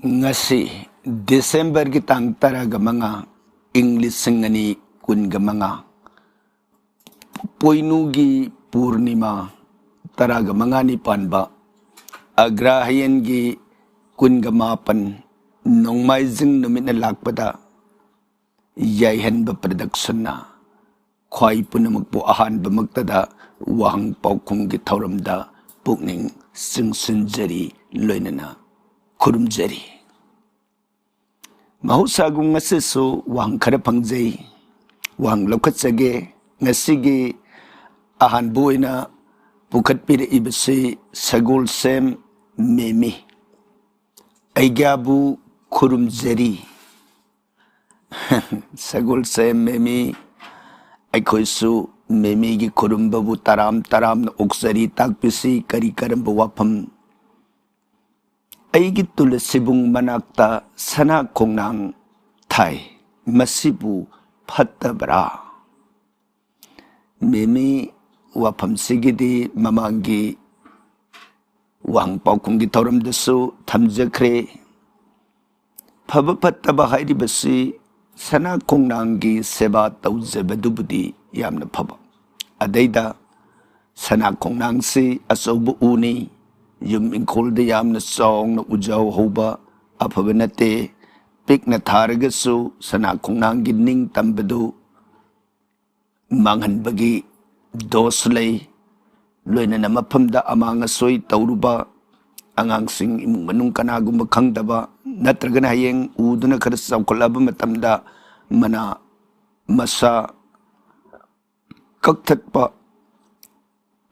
ngasi December ki tang taraga mga English ngani kunga mga poinugi purnima taraga mga ni panba agrahayan gi kunga mapan nong may zing numin na lakpada yayhan ba production na kway po na magpuahan ba magtada wang pau kung gitawramda pukning singsunjari loy na kurumjari. Mahusagong nga siso, wang karapangjay, wang laukatsage, nga sige, ahan buhay na pukat pira ibasi sagol sem memi. Ay gabu kurumjari. Sagol sem memi, ay koisu memi gi kurumbabu taram na uksari tagpisi kari karambawapam. Aigi tulasibong manakta sana kong nang tay masibu patabra. Mimi wapam sigidi mamanggi wang pau kong gitoram dasu tamjakre. Pabapataba haidi basi sana kong nanggi seba tau zabadubudi yamna paba. Adayda sana kong nang si asobu uni. Yung ingkol da yam na song na ujaw hoba apaba na te pik na taragaso sana kung nang gining tambado manghan bagi doslay loy na namapamda amang asoy tauruba ang sing imong manung kanago maghangdaba natraga na hayeng udo na karasaw kulaba matamda mana masa kaktat pa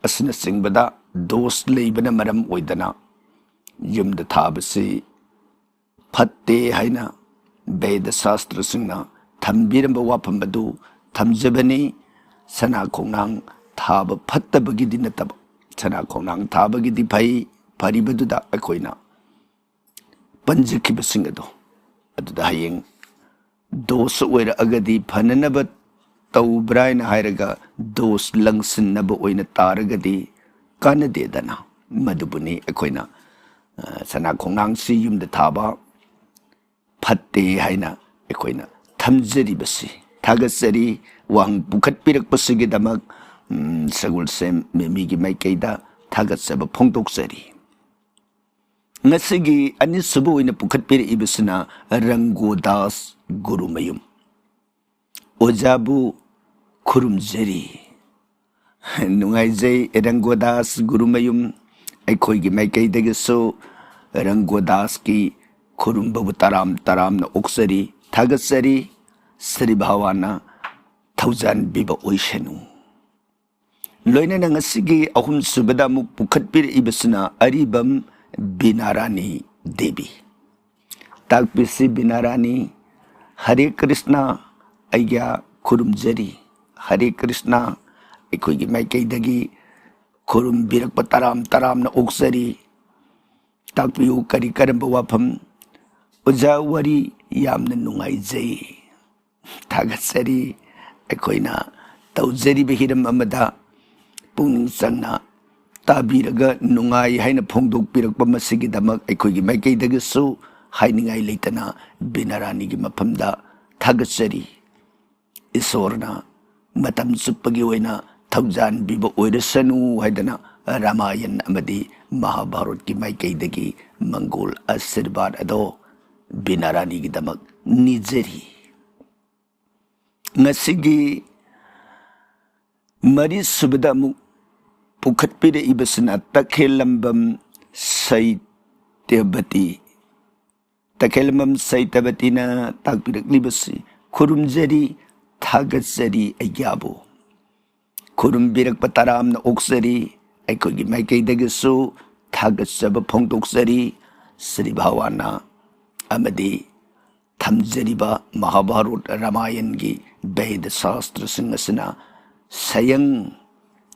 asinasing bada dos lay ba na maram oidana yum da tabasi patte haina Veda sastra sing na tambiram ba wapam badu tamjabani sana kong nang taba patta bagi di nataba sana kong nang taba gidi pai paribadu da akoy na panjaki ba sing ado adu da hayeng dos oira agadi pananabat tau bray na hayraga dos langsin na ba oy na taragadi kanade dana madubuni akoina sana kong nang si yum da taba patte haina akoina tamjari basi tagasari wang bukat pirak pasigi damak sagul sem memigi may kaida tagasaba pongtoksari ngasigi ani subu ina bukat pirak ibasina Ranggodas Gurumayum ojabu kurumjari nungayjay Ranggodas Gurumayum ay koy gimay kay dagaso Ranggodas ki kurumbabu taram na uksari tagasari sari bahawana taujan biba oishenu loyna na nga sige ahum subada mo pukat pir ibasuna aribam Binarani Devi tagpisi Binarani Hare Krishna ayya kurumjari Hare Krishna aikoy may kay dagi kurum birak pa taram na uksari takpiyo kari karambawapam ujawari yam na nungayjay tagasari aikoy na taujari bahiram amada pungsan na tabiraga nungay hay na pongdog birak pa masigidamak aikoy may kay dagaso hay ningay laytana Binarani gimapamda tagasari isor na matam suppagiway na taujan biba oirasanu haidana Ramayan amadi Mahabharot ki may kaydagi Manggol Asirbat ado Binarani gidamak nijeri nga sige maris subada mo pukat pida ibasana takhelambam Saitavati takhelambam Saitavati na tagpidak libasi kurumjari tagasari ayabo kurum birak pataram na uksari ay koy may kay dagaso tagasaba pongtoksari sri bhawana amadi tamjari ba Mahabharot Ramayan gi Veda sastra singasana sayang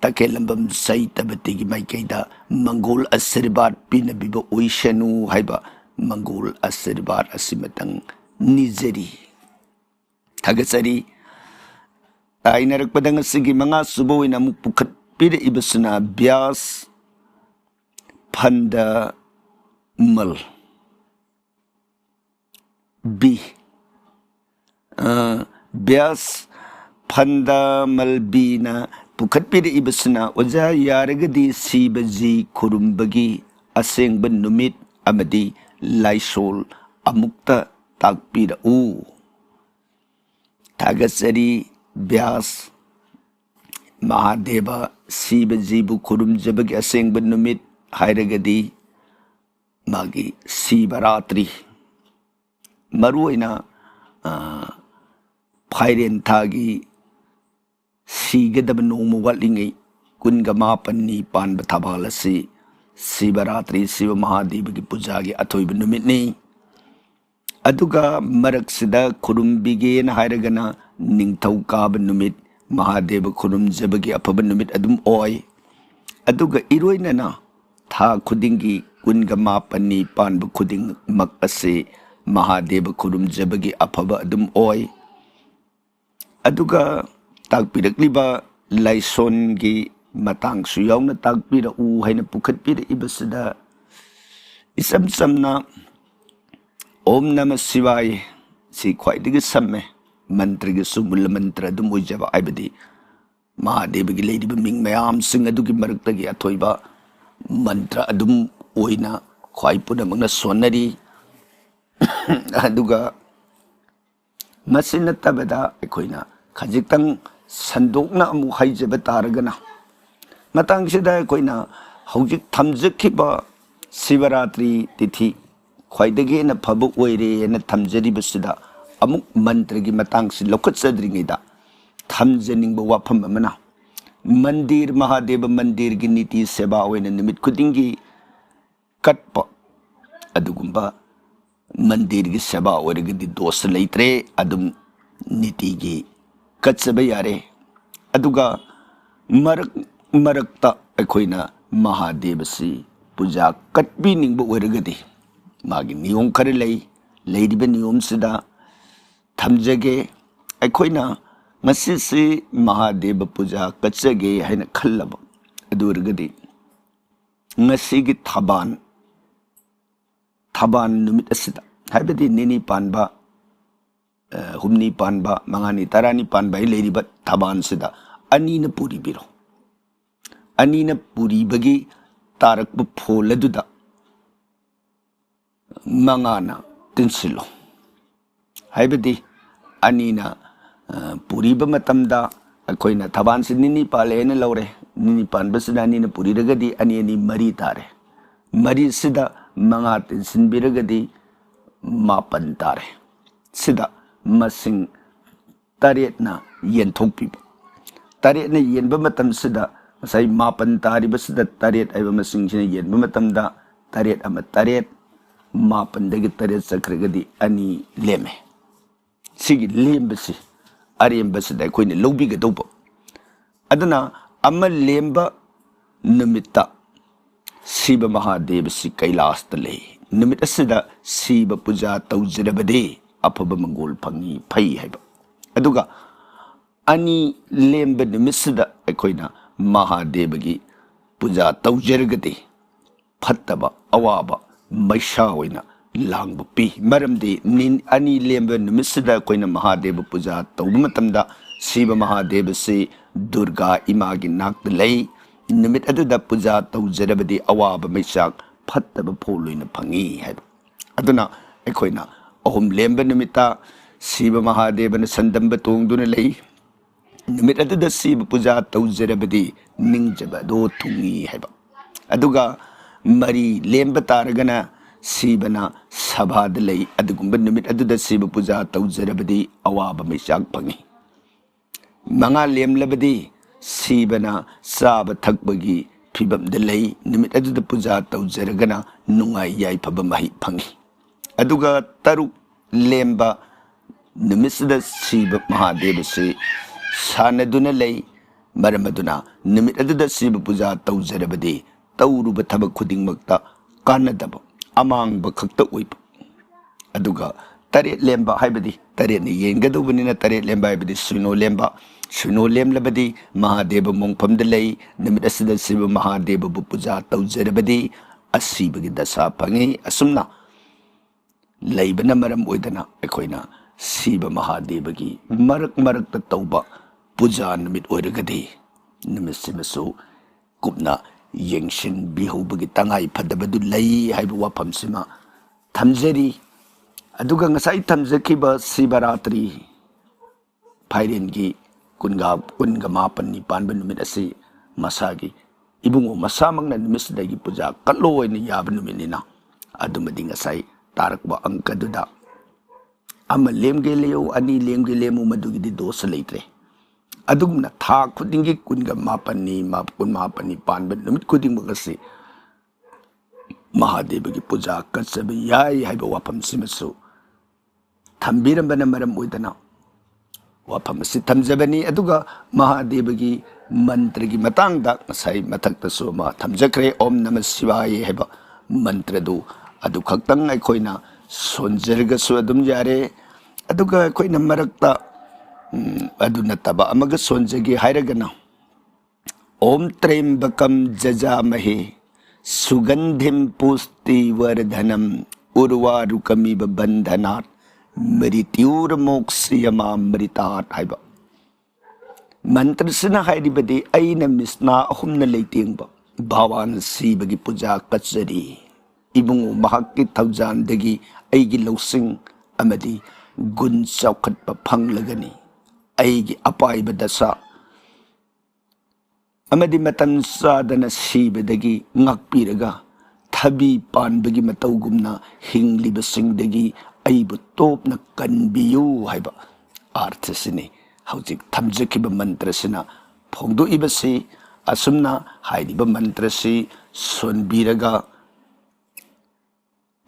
takelambam Saitavati gi may kay da Manggol Asirbat pinabiba oishanu hayba Manggol Asirbat asimatang nijeri tagasari ay naragpadang sige mga subuwi na mupukat pida ibasuna Vyas Panda Mal बी ब्यास फंदामलबीना पुखत्पिरइबसना ओजा यारगदी सीबजी खुरुंबगी असेंब नुमित अमदी लाइसोल अमुक्ता ताकपिरउ थागसरी ब्यास महादेव सीबजीबु खुरुमजबगी असेंब नुमित हायरगदी मागी शिवरात्रि मरुइना फाइरेन थागी सीगदब नोम वालिंगै कुनगा मापन्नी पानब थबाल असि शिवरात्रि शिव महादेव की पूजा की अथोइब नुमितनी अदुगा मरक्सिदा खुरुमबिगेन हायरगना निंगथौ काब नुमित महादेव खुरुमजबगी अफब नुमित अदुम ओय अदुगा इरोइनना था खुदिंगी कुनगा मापन्नी पानब खुदिंग मक असे महादेव खुरुमजबगी अफब अदुम ओय अदुगा ताकपिरक्लिबा लाइसोनगी मतंगसु यावना ताकपिरउ हैना पुखत्पिरइबसदा इसम समना ओम नमः शिवाय सी ख्वाइदिग सम्मे मंत्रगी सुमुल मंत्र अदुम ओइजबा आइबदी महादेवगी लेदिबा मिंग मयाम सिंग अदुगी मरक्तगी अथोइबा मंत्र अदुम ओइना ख्वाइ पुनमंगना सोनरी अदुगा मसिन तबदा अखोइना खजितंग संदोकना अमु हाइजबा तारगना मतंगसिदा अखोइना हौजिक थमजखिबा शिवरात्रि तिथि ख्वाइदगे न फबु ओइरे न थमजरिबसिदा अमुक मंत्रगी मतंगसि लौखत्सद्रिङैदा थमजनिंग वाफम अमना मंदिर महादेव मंदिर की नीति सेवा ओइना निमित खुदिंगी कटप अदुगुंबा मंदिर की सेवा ओइरगदी दोष लैत्रे अदुम नीति की कच्चब यारे अदुगा मरक्ता अखोइना महादेव से पूजा कटबी निंब ओइरगदी मागी नियम खरे लैरिबे नियम सिदा थमजगे अखोइना मसी से महादेव पूजा कच्चगे हैना खल्लब अदुरगदी ngasi थाबान नुमित असिदा हाइबदी निनी पानबा हुमनी पानबा मंगानी तरानी पानबा लेरिबा थाबान सिदा अनीन पूरी बिरो अनीन पूरी बगी तारक फोलदुदा मंगाना तिनसिलो हाइबदी अनीना पूरीब मतमदा अखोइना थाबान से निनी पालेन लौरे निनी पानबसिदा अनीना पूरीरगदी अनी अनी मरी तारे मरी सिदा मंगा तिनसिनबिरगदी मापन तारे सिदा मसिंग तरेतना येनथोकपिब तरेतना येनब मतम सिदा मसाई मापन तारिबसिदा तरेत आइब मसिंग सिना येनब मतमदा तरेत अमा तरेत मापन दगी तरेत चक्रगदी अनी लेमे सिगी लेम्बसि अरेम्बसिदा अखोइना लौबिगदौब अदना अमा लेम्बा नुमित्ता शिव महादेव से कैलाश ले नुमित असिदा शिव पूजा तौजरबदे अफब मंगोल फंगी फई हैब अदुगा अनी लेम्ब नुमितसिदा अखोइना महादेव की पूजा तौजरगदे फत्तबा अवाबा मैशा ओइना लांग पी मरमदे निन अनी लेम्ब नुमितसिदा अखोइना महादेव पूजा तौब मतमदा शिव महादेव से दुर्गा इमा की नाक लई नुमित अदुदा पूजा तौजरबदी अवाब मैशाक फत्तब फोलोइना फंगी हैब अदुना अखोइना अहुम लेम्ब नुमिता शिव महादेवन संदंब तोंगदुना लई नुमित अदुदा शिव पूजा तौजरबदी निंगजब दो थुंगी हैब अदुगा मरी लेम्ब तारगना शिवना सभाद लई अदुगुंब नुमित अदुदा शिव पूजा तौजरबदी अवाब मैशाक फंगी मंगा लेमलबदी शिवना चाब थकबगी फिबम दलई निमित अदुदा पूजा तौजरगना नुंगाई याइफब मही फंगी अदुगा तरुक लेम्बा निमित्सदा शिव महादेव से सानदुना लई मरमदुना निमित अदुदा शिव पूजा तौजरबदी तौरुब थबक खुदिंगमक्ता कानदब अमांगब खक्ता ओइब अदुगा तरेत लेम्बा हाइबदी तरेत येंगदौबनिना तरेत लेम्बा हाइबदी सुनो लेम्बा सुनो लेमलबदी महादेव मोंगफमद लई निमित असिदा शिव महादेव बु पूजा तौजरबदी असीबगी दशा फंगी असुमना ꯂꯩꯕꯅ ꯃꯔꯝ ꯑꯣꯏꯗꯅ ꯑꯩꯈꯣꯏꯅ ꯁꯤꯕ ꯃꯍꯥꯗꯦꯕꯒꯤ ꯃꯔꯛ ꯃꯔꯛꯇ ꯇꯧꯕ ꯄꯨꯖꯥ ꯅꯨꯃꯤꯠ ꯑꯣꯏꯔꯒꯗꯤ ꯅꯨꯃꯤꯠꯁꯤꯃꯁꯨ ꯀꯨꯞꯅ ꯌꯦꯡꯁꯤꯟꯕꯤꯍꯧꯕꯒꯤ ꯇꯉꯥꯏ ꯐꯗꯕꯗꯨ ꯂꯩ ꯍꯥꯏꯕ ꯋꯥꯐꯝꯁꯤꯃ ꯊꯝꯖꯔꯤ ꯑꯗꯨꯒ ꯉꯁꯥꯏ ꯊꯝꯖꯈꯤꯕ ꯁꯤꯕꯔꯥꯇ꯭ꯔꯤ ꯐꯥꯏꯔꯦꯟꯒꯤ ꯀꯨꯟꯒ ꯃꯥꯄꯟꯅꯤ ꯄꯥꯟꯕ ꯅꯨꯃꯤꯠ ꯑꯁꯤ ꯃꯁꯥꯒꯤ ꯏꯕꯨꯡꯉꯣ ꯃꯁꯥꯃꯛꯅ ꯅꯨꯃꯤꯠꯁꯤꯗꯒꯤ ꯄꯨꯖꯥ ꯀꯠꯂꯣ ꯑꯣꯏꯅ ꯌꯥꯕ ꯅꯨꯃꯤꯠꯅꯤꯅ ꯑꯗꯨꯃꯗꯤ ꯉꯁꯥꯏ ꯇꯥꯔꯛꯄ ꯑꯪꯀꯗꯨꯗ ꯑꯃ ꯂꯦꯝꯒꯦ ꯂꯦꯝꯃꯨ ꯑꯅꯤ ꯂꯦꯝꯒꯦ ꯂꯦꯝꯃꯨ ꯃꯗꯨꯒꯤꯗꯤ ꯗꯣꯁ ꯂꯩꯇ꯭ꯔꯦ ꯑꯗꯨꯒꯨꯝꯅ ꯊꯥ ꯈꯨꯗꯤꯡꯒꯤ ꯀꯨꯟꯒ ꯃꯥꯄꯟꯅꯤ ꯄꯥꯟꯕ ꯅꯨꯃꯤꯠ ꯈꯨꯗꯤꯡꯃꯛ ꯑꯁꯤ ꯃꯍꯥꯗꯦꯕꯒꯤ ꯄꯨꯖꯥ ꯀꯠꯆꯕ ꯌꯥꯏ ꯍꯥꯏꯕ ꯋꯥꯐꯝꯁꯤꯃꯁꯨ ꯊꯝꯕꯤꯔꯝꯕꯅ ꯃꯔꯝ ꯑꯣꯏꯗꯅ ꯋꯥꯐꯝ ꯑꯁꯤ ꯊꯝꯖꯕꯅꯤ ꯑꯗꯨꯒ ꯃꯍꯥꯗꯦꯕꯒꯤ ꯃꯟꯇ꯭ꯔꯒꯤ ꯃꯇꯥꯡꯗ ꯉꯁꯥꯏ ꯃꯊꯛꯇꯁꯨ ꯑꯃ ꯊꯝꯖꯈ꯭ꯔꯦ ꯑꯣꯝ ꯅꯃ ꯁꯤꯋꯥꯌꯦ ꯍꯥꯏꯕ ꯃꯟꯇ꯭ꯔꯗꯨ ꯑꯗꯨ ꯈꯛꯇꯪ ꯑꯩꯈꯣꯏꯅ ꯁꯣꯟꯖꯔꯒꯁꯨ ꯑꯗꯨꯝ ꯌꯥꯔꯦ ꯑꯗꯨꯒ ꯑꯩꯈꯣꯏꯅ ꯃꯔꯛꯇ ꯑꯗꯨ ꯅꯠꯇꯕ ꯑꯃꯒ ꯁꯣꯟꯖꯒꯦ ꯍꯥꯏꯔꯒꯅ ओम त्र्यंबकम जजामहे सुगंधिम पुष्टि वर्धनम उर्वारुकमिव बंधनात् मृत्युर्मोक्षयमामृतात् हाइबा मंत्रसिना हाइरिबदि अइना मिस्ना अहुमना लेतेंबा भावान सीबगी पूजा कचरी इबुंगो महाक्की थौजानदगी अइगी लौसिंग अमदि गुण चौखटपा फंगलगनी अइगी अपाइबा दशा अमदि मतन सादना सीबदगी ngakpiraga thabi panbagi matawgumna hinglibasingdagi aibu topna kanbiyu haiba arthasini hojik thamjakiba mantrasina phongdo ibasi asumna haidiba mantrasi sonbiraga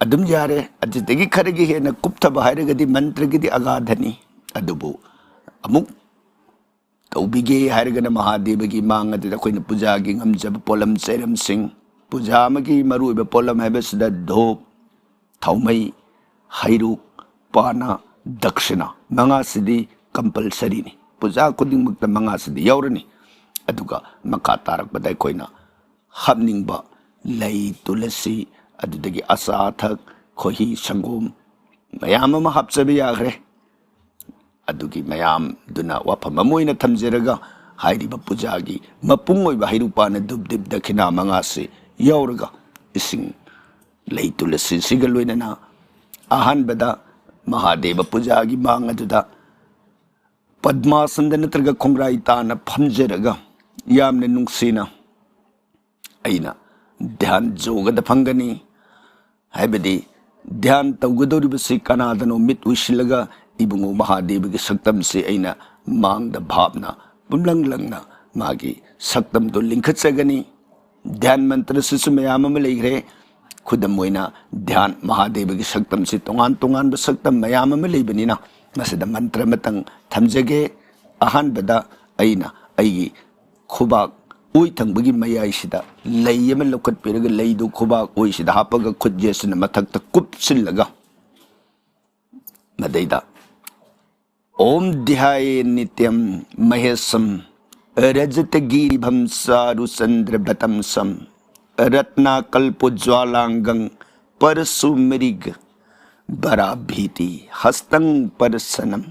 adum yare adidagi kharagi hena kupthaba hairagadi mantragidi agadhani adubu amuk तौबिगे हारगना महादेवगी मांगद अखोइन पूजागी ngमजब पोलम चेरम सिंह पूजा मगी मरुब पोलम हैबसदा धोप थौमई हैरुक पाना दक्षिणा मंगा सिदी कंपलसरी नि पूजा खुदिंग मुक्त मंगा सिदी यौरनी अदुगा मखा तारक बदाय कोइना हबनिंगबा लई तुलसी अदुदगी असाथक खोही संगोम मयाम म हबचबे याग्रे अदुगी मयाम दुना वाफम मोइना थमजरगा हाइरिबा पूजागी मपुंग ओइबा हाइरुपाना दुबदिब दखिना मंगा से यौरगा इसिंग लैतुलसी सिगा लोइनना अहानबदा महादेव पूजागी मांग अदुदा पद्मासन नत्रगा खोंग्राई ताना फमजरगा यामने नुंगसिना अइना ध्यान जोगद फंगनी हाइबदी ध्यान तौगदोरिबसि कनादनो मित उइसिलगा इबुंगो महादेव की सक्तम से अइना मांग द भावना पुमलंग लंगना मागी सक्तम तो लिंखत सगनी ध्यान मंत्र से मयाम में लेग्रे खुदम मोइना ध्यान महादेव की सक्तम से तोंगान तोंगान ब सक्तम मयाम में लेबनिना मसद मंत्र मतंग थमजगे अहान बदा अइना अइगी खुबाक ओइ थंगबगी मयाइसिदा लई अम लौखत पिरग लईदु खुबाक ओइसिदा हापगा खुजेसन मथक त कुपसिलगा मदैदा ओम ध्याये नित्यम महेशम रजत गिरिभम सारुचंद्र भतमसम रत्नाकल्पोज्ज्वालांगं परशुमृग बराभीति हस्तंग परसनम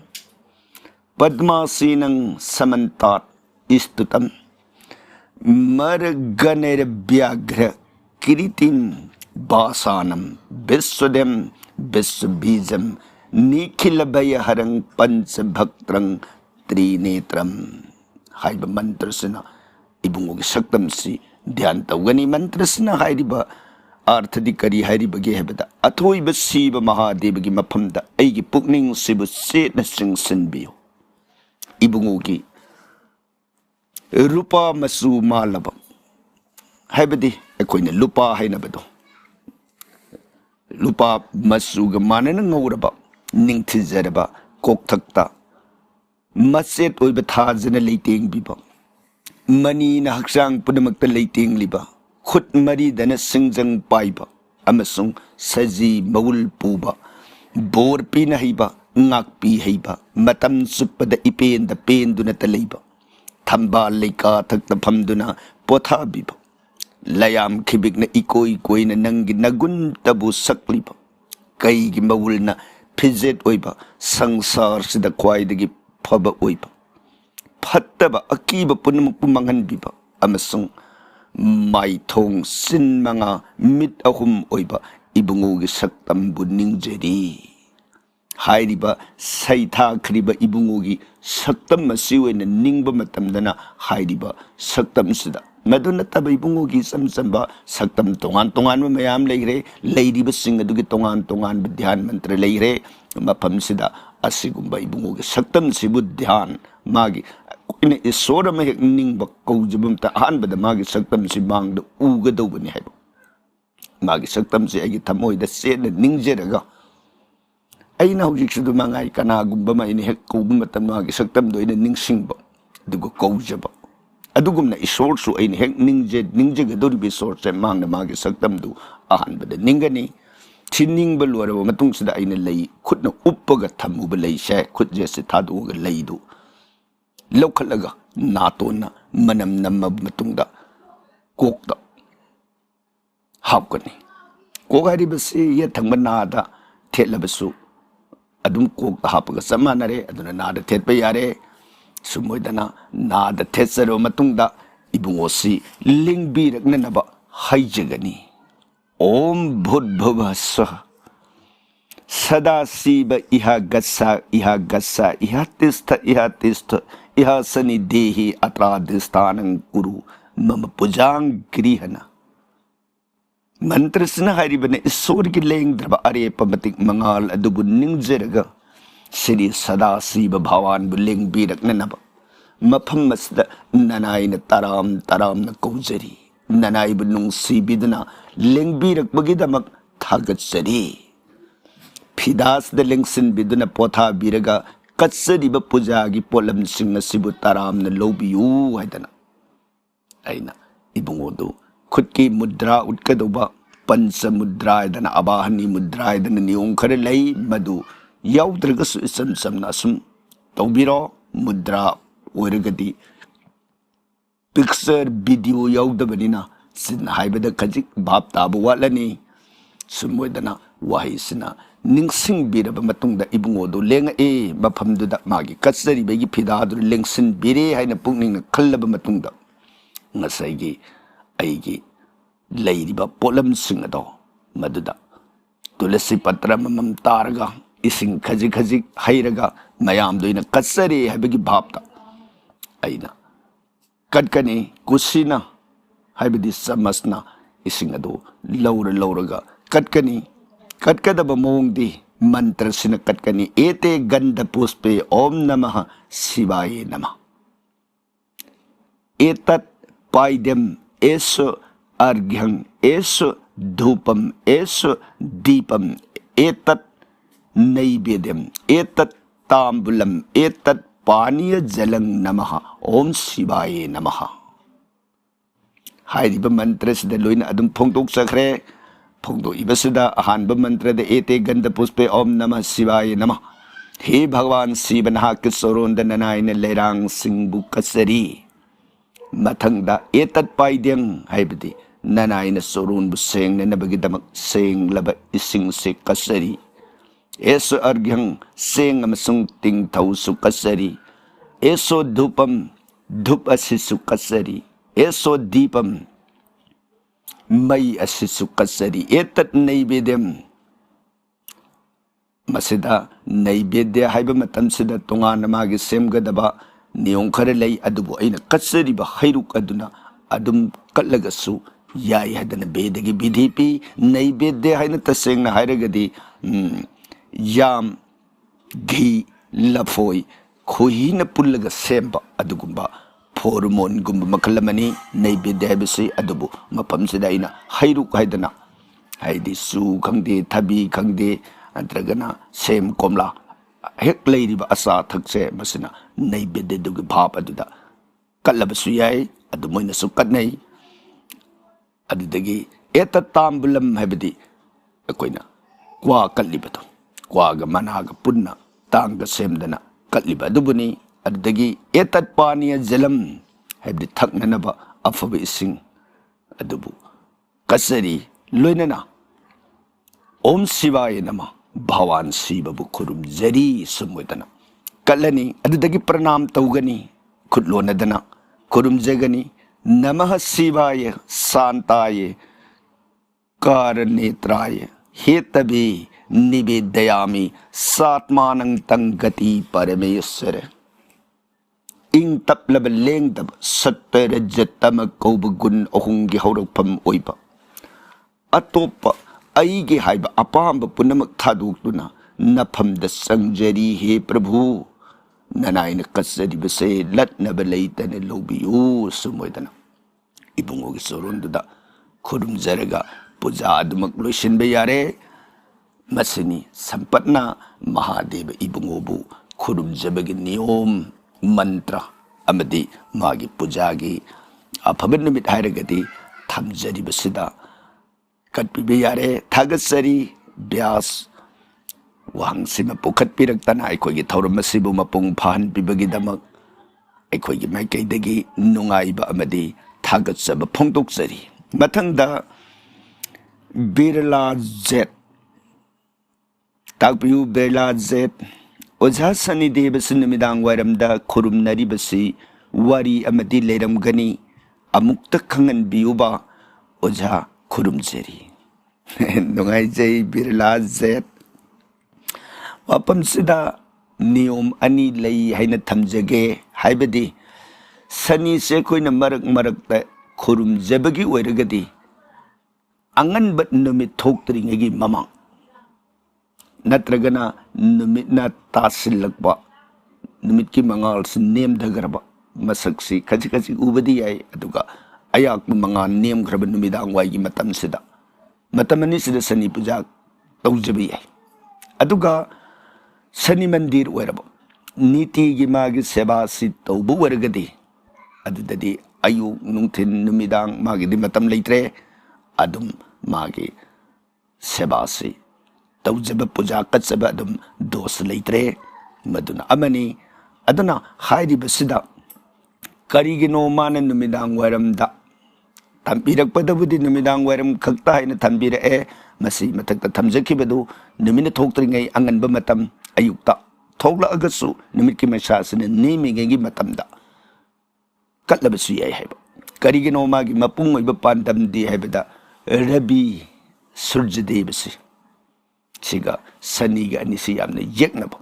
पद्मासीनं समन्तात स्तुतम मरगणैर्व्याघ्र किरीटिं बासानं विश्वदं विश्वबीजं निखिल भयहरं पंचभक्त्रं त्रिनेत्रं हाइब मंत्रसना इबुंगोगी सक्तमसी ध्यान तौगनी मंत्रसना हाइरिबा अर्थदि करी हाइरिबगे हेबदा अथोइब सीब महादेवगी मफमदा अइगी पुकनिंग सिबु सेटना सिंगसनबियो इबुंगोगी रूपा मसु मालब हाइबदी अखोइना लुपा हाइनबदो लुपा मसुगा मानना ngौरबा निंगथिजरबा कोकथक्ता मसेट ओइबा थाजना लेतेंग बिबा मनी ना हक्सांग पुनमक्ता लेतेंग लिबा खुद मरी दना सिंगजंग पाइबा अमसुंग सजी मउल पुबा बोर पीना Hiba ngak pi heiba matam suppada ipen da pen duna taleiba thamba leika thakta phamduna potha biba layam khibik na ikoi koina nangi nagun tabu sakliba ꯀꯩꯒꯤ ꯃꯋꯨꯜꯅ ꯐꯤꯖꯦꯠ ꯑꯣꯏꯕ ꯁꯪꯁꯥꯔꯁꯤꯗ ꯈ꯭ꯋꯥꯏꯗꯒꯤ ꯐꯕ ꯑꯣꯏꯕ ꯐꯠꯇꯕ ꯑꯀꯤꯕ ꯄꯨꯝꯅꯃꯛꯄꯨ ꯃꯥꯡꯍꯟꯕꯤꯕ ꯑꯃꯁꯨꯡ ꯃꯥꯏꯊꯣꯡ ꯆꯤꯟ ꯃꯉꯥ ꯃꯤꯠ ꯑꯍꯨꯝ ꯑꯣꯏꯕ ꯏꯕꯨꯡꯉꯣꯒꯤ ꯁꯛꯇꯝꯕꯨ ꯅꯤꯡꯖꯔꯤ ꯍꯥꯏꯔꯤꯕ ꯁꯩꯊꯥꯈ꯭ꯔꯤꯕ ꯏꯕꯨꯡꯉꯣꯒꯤ ꯁꯛꯇꯝ ꯑꯁꯤ ꯑꯣꯏꯅ ꯅꯤꯡꯕ ꯃꯇꯝꯗꯅ ꯍꯥꯏꯔꯤꯕ ꯁꯛꯇꯝꯁꯤꯗ ꯃꯗꯨ ꯅꯠꯇꯕ ꯏꯕꯨꯡꯉꯣꯒꯤ ꯏꯆꯝ ꯆꯝꯕ ꯁꯛꯇꯝ ꯇꯣꯉꯥꯟ ꯇꯣꯉꯥꯟꯕ ꯃꯌꯥꯝ ꯂꯩꯈ꯭ꯔꯦ ꯂꯩꯔꯤꯕꯁꯤꯡ ꯑꯗꯨꯒꯤ ꯇꯣꯉꯥꯟ ꯇꯣꯉꯥꯟꯕ ꯙ꯭ꯌꯥꯟ ꯃꯟꯇ꯭ꯔ ꯂꯩꯈ꯭ꯔꯦ ꯃꯐꯝꯁꯤꯗ ꯑꯁꯤꯒꯨꯝꯕ ꯏꯕꯨꯡꯉꯣꯒꯤ ꯁꯛꯇꯝꯁꯤꯕꯨ ꯙ꯭ꯌꯥꯟ ꯃꯥꯒꯤ ꯑꯩꯈꯣꯏꯅ ꯏꯁꯣꯔ ꯑꯃ ꯍꯦꯛ ꯅꯤꯡꯕ ꯀꯧꯖꯕ ꯑꯃꯇ ꯑꯍꯥꯟꯕꯗ ꯃꯥꯒꯤ ꯁꯛꯇꯝꯁꯤ ꯃꯥꯡꯗ ꯎꯒꯗꯧꯕꯅꯤ ꯍꯥꯏꯕ ꯃꯥꯒꯤ ꯁꯛꯇꯝꯁꯤ ꯑꯩꯒꯤ ꯊꯃꯣꯏꯗ ꯆꯦꯠꯅ ꯅꯤꯡꯖꯔꯒ ꯑꯩꯅ ꯍꯧꯖꯤꯛꯁꯨ ꯃꯉꯥꯏ ꯀꯅꯥꯒꯨꯝꯕ ꯑꯃ ꯑꯩꯅ ꯍꯦꯛ ꯀꯧꯕ ꯃꯇꯝꯗ ꯃꯥꯒꯤ ꯁꯛꯇꯝꯗꯣ ꯑꯩꯅ ꯅꯤꯡꯁꯤꯡꯕ ꯑꯗꯨꯒ ꯀꯧꯖꯕ ꯑꯗꯨꯒꯨꯝꯅ ꯏꯁꯣꯔꯁꯨ ꯑꯩꯅ ꯍꯦꯛ ꯅꯤꯡꯖꯒꯗꯧꯔꯤꯕ ꯏꯁꯣꯔꯁꯦ ꯃꯥꯡꯗ ꯃꯥꯒꯤ ꯁꯛꯇꯝꯗꯨ ꯑꯍꯥꯟꯕꯗ ꯅꯤꯡꯒꯅꯤ ꯁꯤ ꯅꯤꯡꯕ ꯂꯣꯏꯔꯕ ꯃꯇꯨꯡꯁꯤꯗ ꯑꯩꯅ ꯂꯩ ꯈꯨꯠꯅ ꯎꯞꯄꯒ ꯊꯝꯃꯨꯕ ꯂꯩꯁꯦ ꯈꯨꯠꯁꯦ ꯊꯥꯗꯣꯛꯑꯒ ꯂꯩꯗꯨ ꯂꯧꯈꯠꯂꯒ ꯅꯥꯇꯣꯟꯅ ꯃꯅꯝ ꯅꯝꯃꯕ ꯃꯇꯨꯡꯗ ꯀꯣꯛꯇ ꯍꯥꯞꯀꯅꯤ ꯀꯣꯛ ꯍꯥꯏꯔꯤꯕꯁꯤ ꯌꯦꯠ ꯊꯪꯕ ꯅꯥꯗ ꯊꯦꯠꯂꯕꯁꯨ ꯑꯗꯨꯝ ꯀꯣꯛꯇ ꯍꯥꯞꯄꯒ ꯆꯞ ꯃꯥꯟꯅꯔꯦ ꯑꯗꯨꯅ ꯅꯥꯗ ꯊꯦꯠꯄ ꯌꯥꯔꯦ ꯁꯨꯝ ꯑꯣꯏꯗꯅ ꯅꯥꯗ ꯊꯦꯠꯆꯔꯕ ꯃꯇꯨꯡꯗ ꯏꯕꯨꯡꯉꯣꯁꯤ ꯂꯦꯡꯕꯤꯔꯛꯅꯅꯕ ꯍꯩꯖꯒꯅꯤ ओम भूर्भुवः स्वः सदाशिव इह गच्छ इह तिष्ठ इह सन्निधेहि अत्राधिष्ठानं कुरु मम पूजां गृहण मंत्रसिना हारिबने ईश्वर की लेंद्रब अरेप मतिक मंगाल अदुबु निंगजरगा श्री सदाशिव भगवान बु लेंगबिरकननब मफम मसद ननायन तराम न कौजरी ननाइब नुंसीबिदना लेंगबिरकबगिदमक थागतसरी फिदासद लेंगसिनबिदना पोथाबिरगा कत्सरिब पूजागी पोलमसिंग असिबु तरामना लौबियु हायदना अइना इबुंगोदु खुदकी मुद्रा उटकदोबा पंच मुद्रा दना अबाहनी मुद्रा दना नियम खरे लई मदु याउद्रगसु इसम समना सुम तौबिरो मुद्रा ओरगदी पिक्चर वीडियो याउदबनिना सिन हाइबदा खजिक भाप ताबु वालनी सुमोदना वाहिसना निंगसिंग बिरब मतुंगदा इबुंगोदो लेंग ए मफमदुदा मागी कचरी बेगी फिदादु लेंगसिन बिरे हाइना पुंगनिंग खल्लब मतुंगदा ngसाइगी अइगी लैरिबा पोलमसिंग अदो मदुदा तुलसी पत्र ममम तारगा इसिंग खजिक खजिक हैरगा मयाम दोइना कचरी हाइबगी भापता अइना कटकनी कुसिना हाइबदी समसना इसिंग अदो लौरगा कटकनी कटकदब मोंगदी मंत्र सिना कटकनी एते गंध पुष्पे ओम नमः शिवाय नमः एतत् पाइद्यम एषु अर्घ्यं एषु धूपम एषु दीपम एतत् नैवेद्यम एतत् तांबूलम एतत् पानीय जलं नमः ओम शिवाय नमः हाइरिबा मंत्र सिदा लोइना अदुम फोंदोक सखरे फोंदो इबसिदा अहानबा मंत्र दे एते गंध पुष्पे ओम नमः शिवाय नमः हे भगवान शिव नहाक सोरोंद ननायन लेरांग सिंबु कसरी मथंगदा एतत् पाइद्यं हाइबदी ननायन सोरोन बु सेंगनबगिदमक सेंगलब इसिंग से कसरी एसो अर्घ्यं सेंग अमसुंग तिंगथौसु कसरी एसो धूपम धूप असिसु कसरी एसो दीपम मई असिसु कसरी एतत् नैवेद्यम मसिदा नैवेद्य हाइबा मतमसिदा तोंगान मागी सेमगदबा नियम खरे लई अदुबु अइना कचरिबा हैरुक अदुना अदुम कल्लगसु याय हदना बेदगी विधि पी नैवेद्य हाइना तसेंगना हाइरगदी याम घी लफोई खोहिना पुल्लगा सेमबा अदुगुंबा फोरमोन गुंबा मखलमनी नैवेद्य हाइबसि अदुबु मफमसिदा अइना हैरुक हाइदना हाइदि सु खंगदे थबी खंगदे अंतरगना सेम कोमला हेक लैरिबा असा थकसे मसिना नैवेद्य दुग भाप अदुदा कल्लबसु याय अदु मोइनसु कटनै अदुदगी एत तांबुलम हाइबदी अकोइना क्वा कल्लिबदो क्वागा मनागा पुन्ना तांगा सेमदना कल्लिबा अदुबुनी अदुदगी एतत् पानीय जलम हाइबदी थकननबा अफबा इसिंग अदुबु कसरी लोइनना ओम शिवाय नमः भगवान शिवबु खुरुमजरी सुमोदना कलनी अदुदगी प्रणाम तौगनी खुदलोनदना खुरुमजगनी नमः शिवाय शांताय कारनेत्राय हेतबे निवेदयामि सात्मानं तंगति परमेश्वर इंग तपलब लेंगदब सत्य रजतम कौब गुण अहुंगी हौरफम ओइबा अतोप अईगे हाइबा अपाम पुनमक थादोक्तुना नफमद संजरी हे प्रभु ननायन कसरिबसे लटनब लैतने लौबियो सुमोदना इबुंगोगी सोरोंदुदा खुरुमजरगा पूजा अदुमक लोइसिनबे यारे मसनी संपन्ना महादेव इबुंगोबु खुरुमजबगी नियम मंत्र अमदी मागी पूजागी अफबन नुमित हायरगदी थमजरिबसिदा कटपीबे यारे थागसरी ब्यास वांगसिम पुखटपिरक्तना अखोगी थौरम असिबु मपुंग फाहनपिबगिदमक अखोगी माइकैदगी नुंगाइबा अमदी थागसब फोंदोकजरी मथंगदा बिरला जेट ताकपियु बिरला जेट ओझा सनीदेव सिनुमिदांग वायरमदा खुरुमनरिबसी वारी अमदी लेरमगनी अमुक्त खंगनबियुबा ओझा खुरुमजरी नुंगाइजै बिरला जेट वापमसिदा नियम अनि लई हाइना थमजगे हाइबदी सनी से कोइना मरक मरकता खुरुमजबगी ओइरगदी अंगनब नुमित थोक्तरिंगगी ममांग नत्रगना नुमितना तासिलकबा नुमित की मंगाल से नेम धगरबा मसक्सी खजी खजी उबदी याय अदुगा अयाक मंगाल नेम खरब नुमिदांग वाइगी मतम सिदा मतमनी सिदा सनी पूजा तौजबी याय अदुगा सनी मंदिर ओइरबा नीति की मागी सेवा सि तौबु वरगदी अदुददी अयु नुंथिन नुमिदांग मागी दि मतम लेत्रे अदुम मागी सेवा सि तौजब पूजा कचब अदुम दोष लेत्रे मदुना अमनी अदुना हाइरिबसिदा करिगिनो मान नुमिदांग वायरमदा थम्बिरकपदबुदि नुमिदांग वायरम खक्ता हाइना थम्बिरए मसी मथक्ता थमजखिबदु नुमिना थोक्तरिङै अंगनब मतम अयुक्ता थोक्लागसु नुमित की मैसासने नेमिगेगी मतमदा कटलबसु याय हाइबा करिगिनो मागी मपुंग ओइबा पांदमदि हाइबदा रवि सूर्यदेवसी सिगा सनीगा अनिसी यामने येक्नबा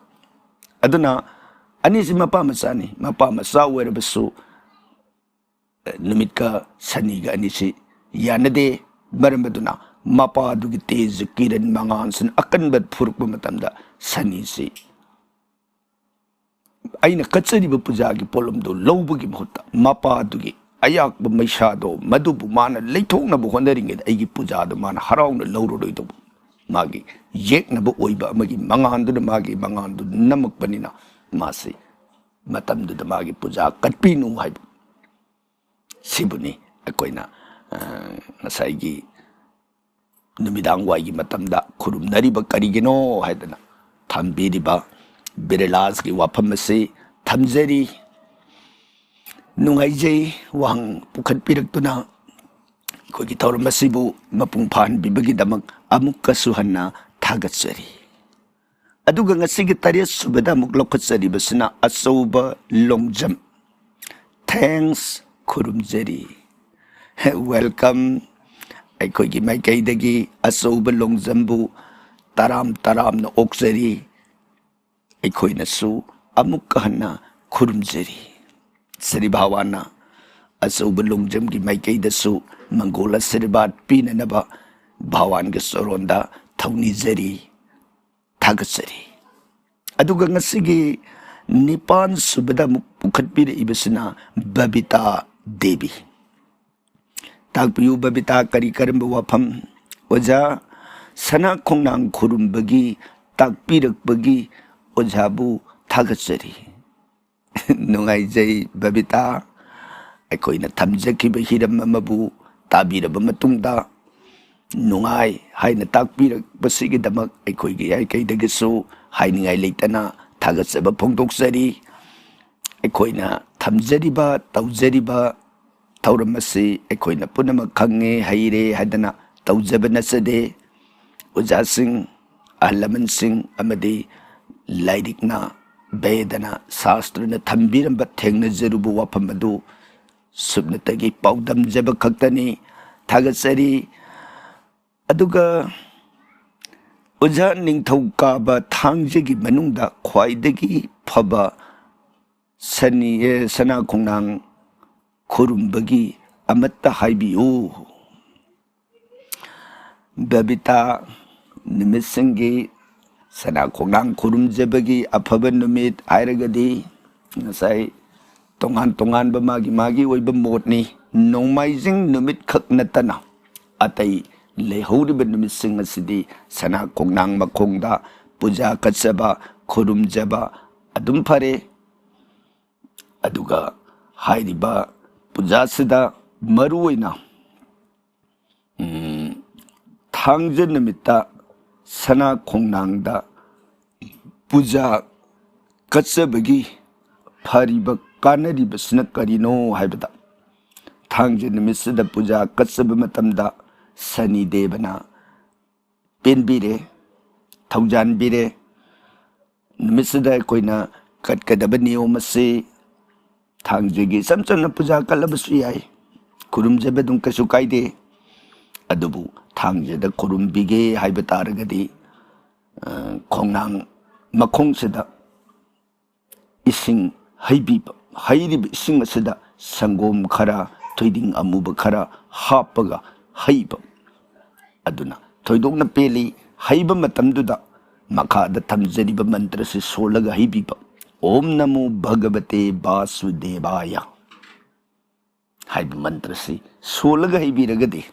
अदुना अनिसी मपा मचानी मपा मचा ओइरबसु नुमितका सनीगा अनिसी यानदे मरमदुना मपा दुगी तेज किरण मंगानसन अकनबत फुरुकबा मतमदा सनी से अइना कचरिबा पूजागी पोलमदो लौबगी महत्ता मपा दुगी अयाकबा मैसादो मदुबु माना लैथोकनबु होनरिङे अइगी पूजादो माना हराउना लौरोदोइदो मागी येक्नबु ओइबा अमगी मंगानदुना मागी मंगानदु नमकपनिना मासे मतमदुदा मागी पूजा कटपिनु हाइबु सिबुनी अकोइना नसाइगी नुमिदांग वाइगी मतमदा खुरुमनरिबा करिगिनो हाइदना थम्बिरिबा बिरलास की वाफम से थमजरी नुंगाइजै वांग पुखटपिरक्तुना कोगी थौरम असिबु मपुंग फाहनबिबगिदमक अमुक्कसु हन्ना थागतजरी अदुगा ngasiगी तरेत सुबदा अमुक लौखतजरिबसिना अचौबा लोंगजम थैंक्स खुरुमजरी वेलकम अखोगी माइकैदगी अचौबा लोंगजमबु तराम तरामना ओक्जरी अखोइनसु अमुक हन्ना खुरुमजरी सरी भावाना अचौबा लोंगजम की माइकैदसु मंगोल आशीर्वाद पीननबा भावान के सोरोंदा थौनिजरी थागतजरी अदुगा ngasiगी निपान सुबदा पुखटपिरइबसिना बबिता देवी ताकपियु बबिता करी करम वाफम ओझा सना खोंनांग खुरुमबगी ताकपिरकबगी ओझाबु थागतजरी नुंगाइजै बबिता अखोइना थमजखिबा हिरम अमबु ताबिरबा मतुंगदा नुंगाइ हाइना ताकपिरकबसिगिदमक अखोइगी याइकैदगसु हाइनिंगाइ लेतना थागतजबा फोंदोकजरी अखोइना थमजरिबा तौजरिबा थौरम असि अखोइना पुनमक खंगे हइरे हाइदना तौजबा नसदे ओजासिंग अहल लमनसिंग अमदी लाइरिकना बेदना शास्त्रना थंबीरंबा थेंगनजरुबु वाफम अदु सुबनतगी पाउदम जब खक्तनी थागसरी अदुगा ओझा निंगथौकाबा थांगजेगी मनुंगदा ख्वाइदगी फबा सनी सना खोंनांग खुरुंबगी अमत्ता हाइबियो बबिता निमिसंगी सना खोंनांग खुरुंजबगी अफबा नुमित आयरगदी ngasai tongan tongan ba magi magi oi ba modni nongmaijing numit khak natana atai lehori ba numit sing asidi sana kongnang makongda puja katsaba khurumjaba adum phare aduga hairiba puja sida maruina thangje numita sana kongnangda puja katsabagi फरीब कानरीबसना करिनो हाइबदा थांजे निमिसदा पूजा कत्सब मतमदा सनी देवना पेनबीरे थौजानबीरे निमिसदा कोइना कटकदब नियम से थांजेगी समचन पूजा कलबसु याय खुरुमजेबे दुम कसु काइदे अदुबु थांजेदा खुरुमबिगे HYBE तारगदी खोंनांग मखोंसेदा इसिंग हाइरिब इसिंग असदा संगोम खरा थोइदिंग अमुब खरा हापगा HYBE अदुना थोइदोंना पेली HYBE मतमदुदा मखादा थमजरिब मंत्र से सोलगा हाइबिब ओम नमो भगवते वासुदेवाय हाइब मंत्र से सोलगा हाइबिरगदे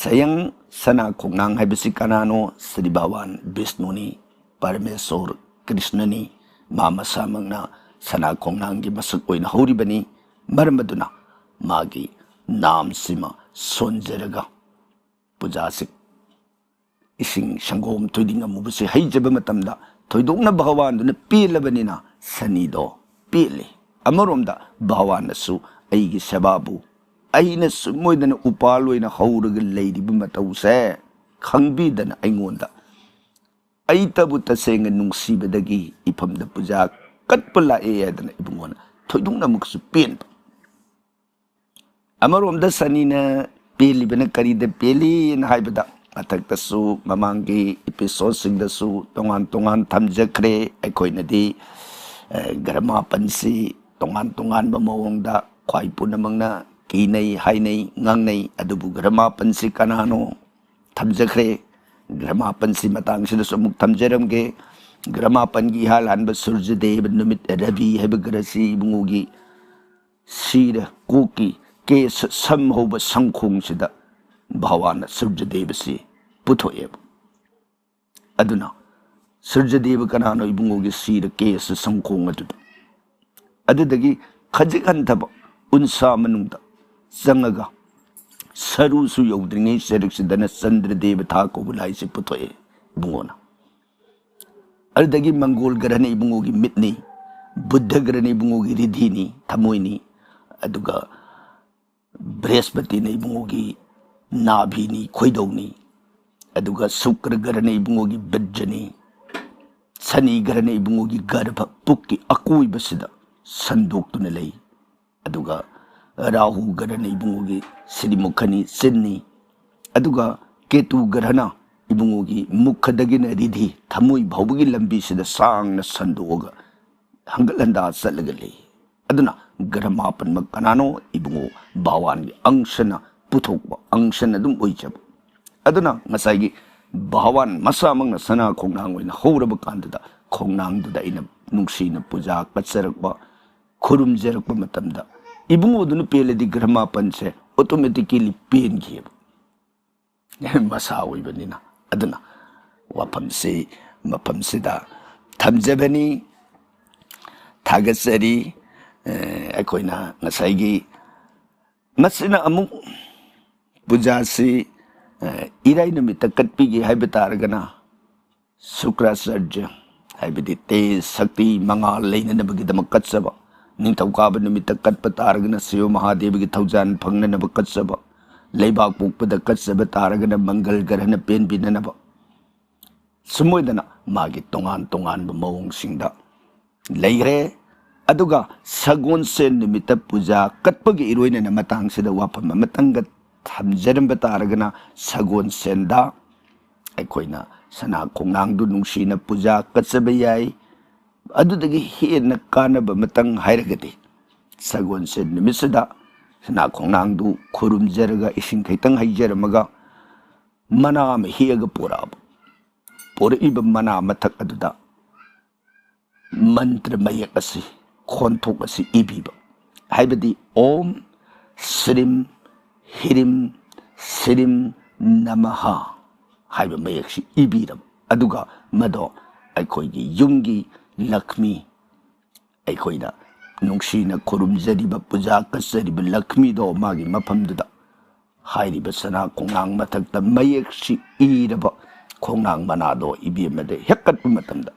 सयंग सना खोंनांग हाइबसि कनानो श्री भगवान विष्णुनी परमेश्वर कृष्णनी मामा सामंगना सना खोंनांगी मसक ओइन हौरिबनी मरमदुना मागी नाम सिमा सोनजरगा पुजासिक इसिंग संगोम थोइदिंग अमुबसे हैजब मतमदा थोइदोंना भगवानदुना पेलबनिना सनीदो पेले अमरोमदा भगवानसु अइगी सेबाबु अइनसु मोइदना उपाल ओइना हौरगा लेरिब मतौसे खंगबीदना अइंगोंदा आई तबु तसेंग नुंगसीबदगी इफमदा पूजा कटपला एदना इबुंगोना थोइदुंगना मुकसु पेन अमरोमदा सनीना पेलिबना करीदा पेली न हाइबदा अथक्तसु ममांगी एपिसोड सिंगदसु तोंगान तोंगान थमजखरे अखोइनदी ग्रमापनसी तोंगान तोंगान बमोंगदा ख्वाइ पुनमंगना कीनै हाइनै ngangnei अदुबु ग्रमापनसी कनानो थमजखरे ग्रमापन से मतंग से समुक थमजरमगे ग्रमापन की हाल हनब सूर्यदेव नुमित रवि हैब ग्रसी बुंगोगी सीर कोकी केस सम होब संखोंग सिदा भगवान सूर्यदेव से पुथोएब अदुना सूर्यदेव कनानो इबुंगोगी सीर केस संखोंग अदुदगी खजिक हंथब उनसा मनुंगदा संगगा सरुसु यौद्रिंगै सेरक्सिदना चंद्रदेव था को बुलाई से पुथोए बुंगोना अदगी मंगोल ग्रहने इबुंगोगी मिटनी बुद्ध ग्रहने इबुंगोगी रिधिनी थमोइनी अदुगा बृहस्पति ने इबुंगोगी नाभिनी खोइदौनी अदुगा शुक्र ग्रहने इबुंगोगी बिज्जनी शनि ग्रहने इबुंगोगी गर्भ पुक्की अकोइबसिदा संदोक्तुना लई अदुगा राहु ग्रहण इबुंगोगी श्रीमुखनी सिन्नी अदुगा केतु ग्रहण इबुंगोगी मुखदगिन रिधि थमुई भौबगी लंबी सिदा सांगना संदोगा हंगलंदा चलगले अदुना ग्रहमापन मकनानो इबुंगो भगवान की अंशना पुथोकबा अंशन अदुम ओइजब अदुना ngसाइगी भगवान मसामंगना सना खोंनांग ओइना हौरब कांददा खोंनांगदुदा इना नुंगसीना पूजा कचरकबा खुरुमजरकबा मतमदा इबुंगोदुन पेलदी ग्रहमापन से ऑटोमेटिकली पेन गियब मसा ओइबनिना अदुना वाफम से मफम सिदा थमजबनी थागसरी अखोइना ngसाइगी मसिना अमु पूजा से इराई नमित कटपीगी हाइब तारगना शुक्राचार्य हाइबदी तेज शक्ति मंगाल लेननबगिदम कत्सबा निंथौकाब नुमित कटप तारगना शिव महादेव की थौजान फंगनब कत्सब लेबाक पोकपद कच्चब तारगना मंगल ग्रहण पेनबिननब सुमोइदना मागी तोंगान तोंगान मौंगसिंगदा लेग्रे अदुगा सगोनसेन निमित्त पूजा कटपगी इरोइनना मतंगसिदा वाफम मतंग थमजरम तारगना सगोनसेनदा अखोइना सना खोंगांगदु नुंसीना पूजा कच्चब याई अदुदगी हेन कानब मतंग हाइरगदी सगोनसेन निमित्सदा सना खोंगांगदु खुरुमजरगा इसिंग खैतंग हाइजरमगा मना म हेग पोराब पोरइब मना मथक अदुदा मंत्र मयक असि खोंथोक असि इबीबा हाइबदी ओम श्रीम हिरिम श्रीम नमः हाइब मयकसि इबीरब अदुगा मदो अखोइगी युंगी लक्ष्मी अखोइना नुंसीना खुरुमजरिबा पूजा कच्चरिब लक्ष्मी दो मागी मफमदुदा हाइरिब सना खोंगांग मथक्ता मयकसि इरब खोंगांग मनादो इबीमदे हेक्कटप मतमदा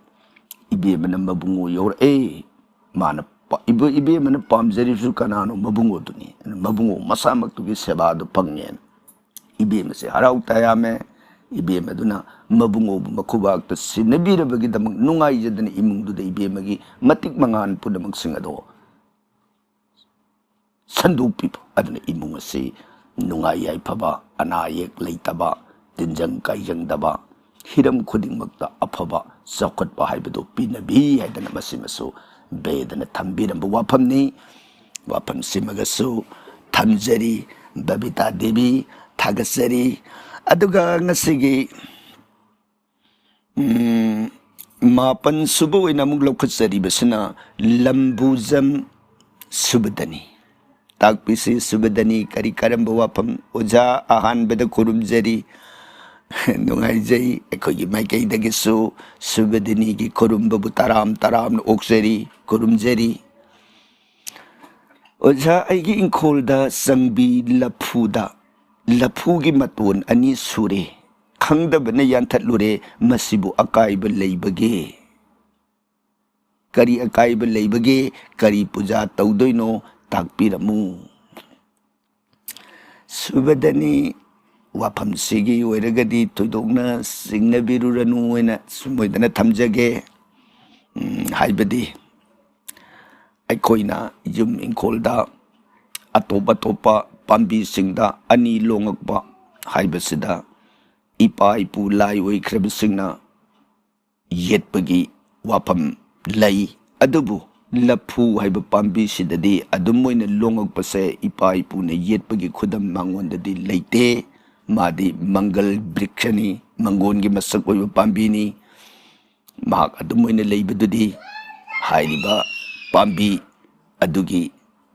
इबीमना मबुंगो योर माना इबीमना पामजरिसु कनानो मबुंगो दुनी मबुंगो मसामक्तुगी सेवादो फंगेन इबीमसे हराउ तायामे इबेमदुना मबुंगो मखुबाक्ता सिनबीरबगिदमक नुंगाइजदना इमुंगदुदा इबेमगी मतिक मंगान पुनमक सिंगदो संदूपिब अदना इमुंग असे नुंगाइ याइफबा अनायेक लैतबा तिंजंग काइजंगदबा हिरम खुदिंगमक्ता अफबा चौखटबा हाइबदो पिनबी हाइदना मसिमसु बेदना थंबीरंब वाफमनी वाफम सिमगसु थमजरी बबिता देवी थागसरी अदुगा ngasiगी मापन सुबह ओइना मुग लौखत्सरी बसना लंबुजम सुबदनी ताकपिसी सुबदनी करी करम वाफम ओजा आहान बेद खुरुमजरी नुंगाइजई अखोगी माइकैदगिसु सुबदनी की खुरुमबबु तराम तराम ओक्सरी खुरुमजरी ओजा आइगी इंखोलदा संगबी लफुदा लफुगी मतोन अनि सुरे खंगदबने यानथलुरे मसिबु अकाइब लैबगे करी अकाइब लैबगे करी पूजा तौदोइनो ताकपिरमु सुबदनी वाफम सिगी ओइरगदी थोइदोंना सिंगनबिरुरनु ओइना सुमोइदना थमजगे हाइबदी अखोइना युम इंखोलदा अतोप अतोपा पांबी सिंगदा अनि लोंगकबा हाइबसिदा इपा इपु लाई ओइख्रबसिंगना येतपगी वाफम लै अदुबु लफु हाइब पांबी सिददी अदुमोइना लोंगकपसे इपा इपुने येतपगी खुदम मांगोंददी लैते मादी मंगल वृक्षनी मंगोनगी मसक ओइब पांबीनी महाक अदुमोइना लैबदुदी हाइरिबा पांबी अदुगी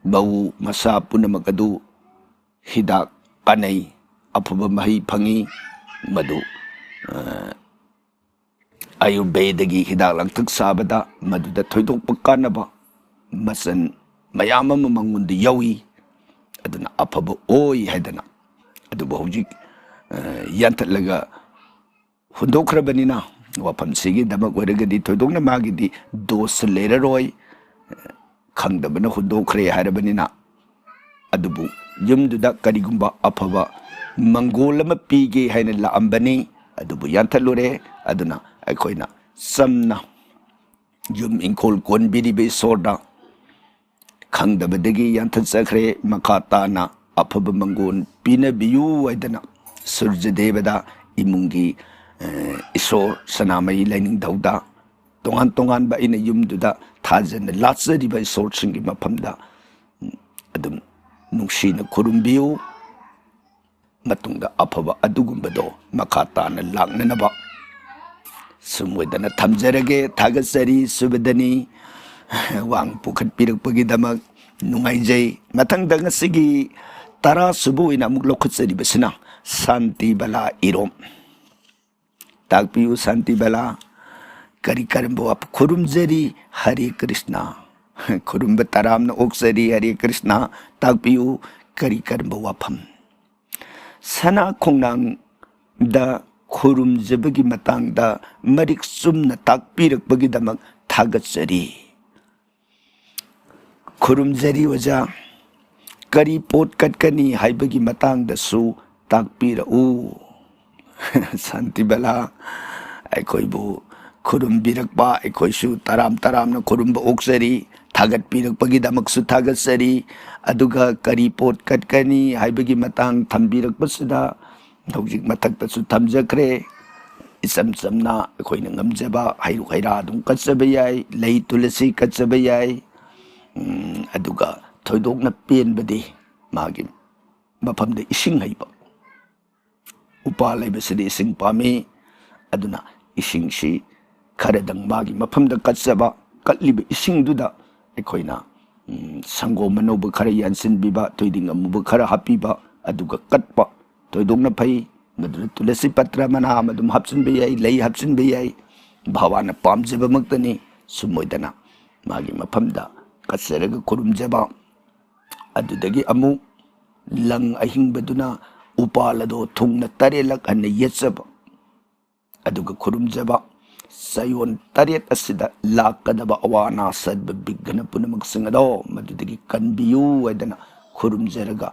बहु मसा पुनमक अदु हिदाक कानै अफब मही फंगी मधु आयुर्वेदगी हिदाक लंथक साबदा मधुदा थोइदोक कानबा मसन मयाम अमा मंगुंद यौई अदुना अफब ओई हाइदना अदुबो हौजिक यानथलगा हुंदोखरबनिना वाफम सिगी दमक ओइरगदी थोइदोकना मागिदी दोस लेररोय खंगदबना हुंदोखरे हारबनिना अदुबु युमदुदा करिगुंबा अफबा मंगोल अमा पीगे हाइना लाअंबनी अदुबु यानथलुरे अदुना अखोइना समना युम इंखोल कोनबिरिबे सोरदा खंगदबदगी यानथचखरे मखाताना अफब मंगोन पीनबियु वाइदना सूर्यदेवदा इमुंगी ईश्वर सनामई लाइनिंग दौदा तोंगान तोंगान बा इन युमदुदा थाजन लाचरिबा ईश्वर सिंगी मफमदा अदुम नुंसीना खुरुमबियु मतुंगदा अफबा अदुगुंबदो मखाताना लांगननबा सुमोइदना थमजरगे थागसरी सुबदनी वांग पुखत पिरकपगिदमक नुंगाइजै मथंगदा ngasiगी तरा सुबु ओइना मुक लौखत्सरिबसिना शांति बला इरोम ताकपियु शांति बला करी करंबो अप खुरुमजरी हरे कृष्णा खुरुमब तरामना ओक्सरी हरे कृष्णा ताकपियु करी करंबो वाफम सना खोंनांग दा खुरुमजबगी मतंगदा मरिक सुमना ताकपिरकबगिदमक थागसरी खुरुमजरी वजा ꯀꯔꯤ ꯄꯣꯠ ꯀꯠꯀꯅꯤ ꯍꯥꯏꯕꯒꯤ ꯃꯇꯥꯡꯗꯁꯨ ꯇꯥꯛꯄꯤꯔꯛꯎ꯫ ꯁꯥꯟꯇꯤꯕꯂꯥ ꯑꯩꯈꯣꯏꯕꯨ ꯈꯨꯔꯨꯝꯕꯤꯔꯛꯄ ꯑꯩꯈꯣꯏꯁꯨ ꯇꯔꯥꯝ ꯇꯔꯥꯝꯅ ꯈꯨꯔꯨꯝꯕ ꯑꯣꯛꯆꯔꯤ, ꯊꯥꯒꯠꯄꯤꯔꯛꯄꯒꯤꯗꯃꯛꯁꯨ ꯊꯥꯒꯠꯆꯔꯤ꯫ ꯑꯗꯨꯒ ꯀꯔꯤ ꯄꯣꯠ ꯀꯠꯀꯅꯤ ꯍꯥꯏꯕꯒꯤ ꯃꯇꯥꯡ ꯊꯝꯕꯤꯔꯛꯄꯁꯤꯗ ꯍꯧꯖꯤꯛ ꯃꯊꯛꯇꯁꯨ ꯊꯝꯖꯈ꯭ꯔꯦ꯫ ꯏꯆꯝ ꯆꯝꯅ ꯑꯩꯈꯣꯏꯅ ꯉꯝꯖꯕ ꯍꯩꯔꯨꯛ ꯍꯩꯔꯥ ꯑꯗꯨꯝ ꯀꯠꯆꯕ ꯌꯥꯏ, ꯂꯩ ꯇꯨꯂꯁꯤ ꯀꯠꯆꯕ ꯌꯥꯏ꯫ ꯑꯗꯨꯒ ꯊꯣꯏꯗꯣꯛꯅ ꯄꯦꯟꯕꯗꯤ ꯃꯥꯒꯤ ꯃꯐꯝꯗ ꯏꯁꯤꯡ ꯍꯩꯕ, ꯎꯄꯥꯜ ꯂꯩꯕꯁꯤꯗꯤ ꯏꯁꯤꯡ ꯄꯥꯝꯃꯤ, ꯑꯗꯨꯅ ꯏꯁꯤꯡꯁꯤ ꯈꯔꯗꯪ ꯃꯥꯒꯤ ꯃꯐꯝꯗ ꯀꯠꯆꯕ, ꯀꯠꯂꯤꯕ ꯏꯁꯤꯡꯗꯨꯗ ꯑꯩꯈꯣꯏꯅ ꯁꯪꯒꯣꯝ ꯑꯅꯧꯕ ꯈꯔ ꯌꯥꯟꯁꯤꯟꯕꯤꯕ, ꯊꯣꯏꯗꯤꯡ ꯑꯃꯨꯕ ꯈꯔ ꯍꯥꯞꯄꯤꯕ, ꯑꯗꯨꯒ ꯀꯠꯄ ꯊꯣꯏꯗꯣꯛꯅ ꯐꯩ꯫ ꯃꯗꯨꯗ ꯇꯨꯂꯁꯤ ꯄꯠꯇ꯭ꯔ ꯃꯅꯥ ꯑꯃ ꯑꯗꯨꯝ ꯍꯥꯞꯆꯤꯟꯕ ꯌꯥꯏ, ꯂꯩ ꯍꯥꯞꯆꯤꯟꯕ ꯌꯥꯏ, ꯚꯒꯋꯥꯟꯅ ꯄꯥꯝꯖꯕꯃꯛꯇꯅꯤ꯫ ꯁꯨꯝ ꯑꯣꯏꯗꯅ ꯃꯥꯒꯤ ꯃꯐꯝꯗ ꯀꯠꯆꯔꯒ ꯈꯨꯔꯨꯝꯖꯕ, ꯑꯗꯨꯗꯒꯤ ꯑꯃꯨꯛ ꯂꯪ ꯑꯍꯤꯡꯕꯗꯨꯅ ꯎꯄꯥꯜ ꯑꯗꯣ ꯊꯨꯡꯅ 3ꯂꯛ ꯍꯟꯅ ꯌꯦꯠꯆꯕ, ꯑꯗꯨꯒ ꯈꯨꯔꯨꯝꯖꯕ꯫ ꯆꯌꯣꯜ 8 ꯑꯁꯤꯗ ꯂꯥꯛꯀꯗꯕ ꯑꯋꯥ ꯑꯅꯥ ꯁꯗꯕ ꯕꯤꯘ꯭ꯅ ꯄꯨꯝꯅꯃꯛꯁꯤꯡ ꯑꯗꯣ ꯃꯗꯨꯗꯒꯤ ꯀꯟꯕꯤꯌꯨ ꯍꯥꯏꯗꯅ ꯈꯨꯔꯨꯝꯖꯔꯒ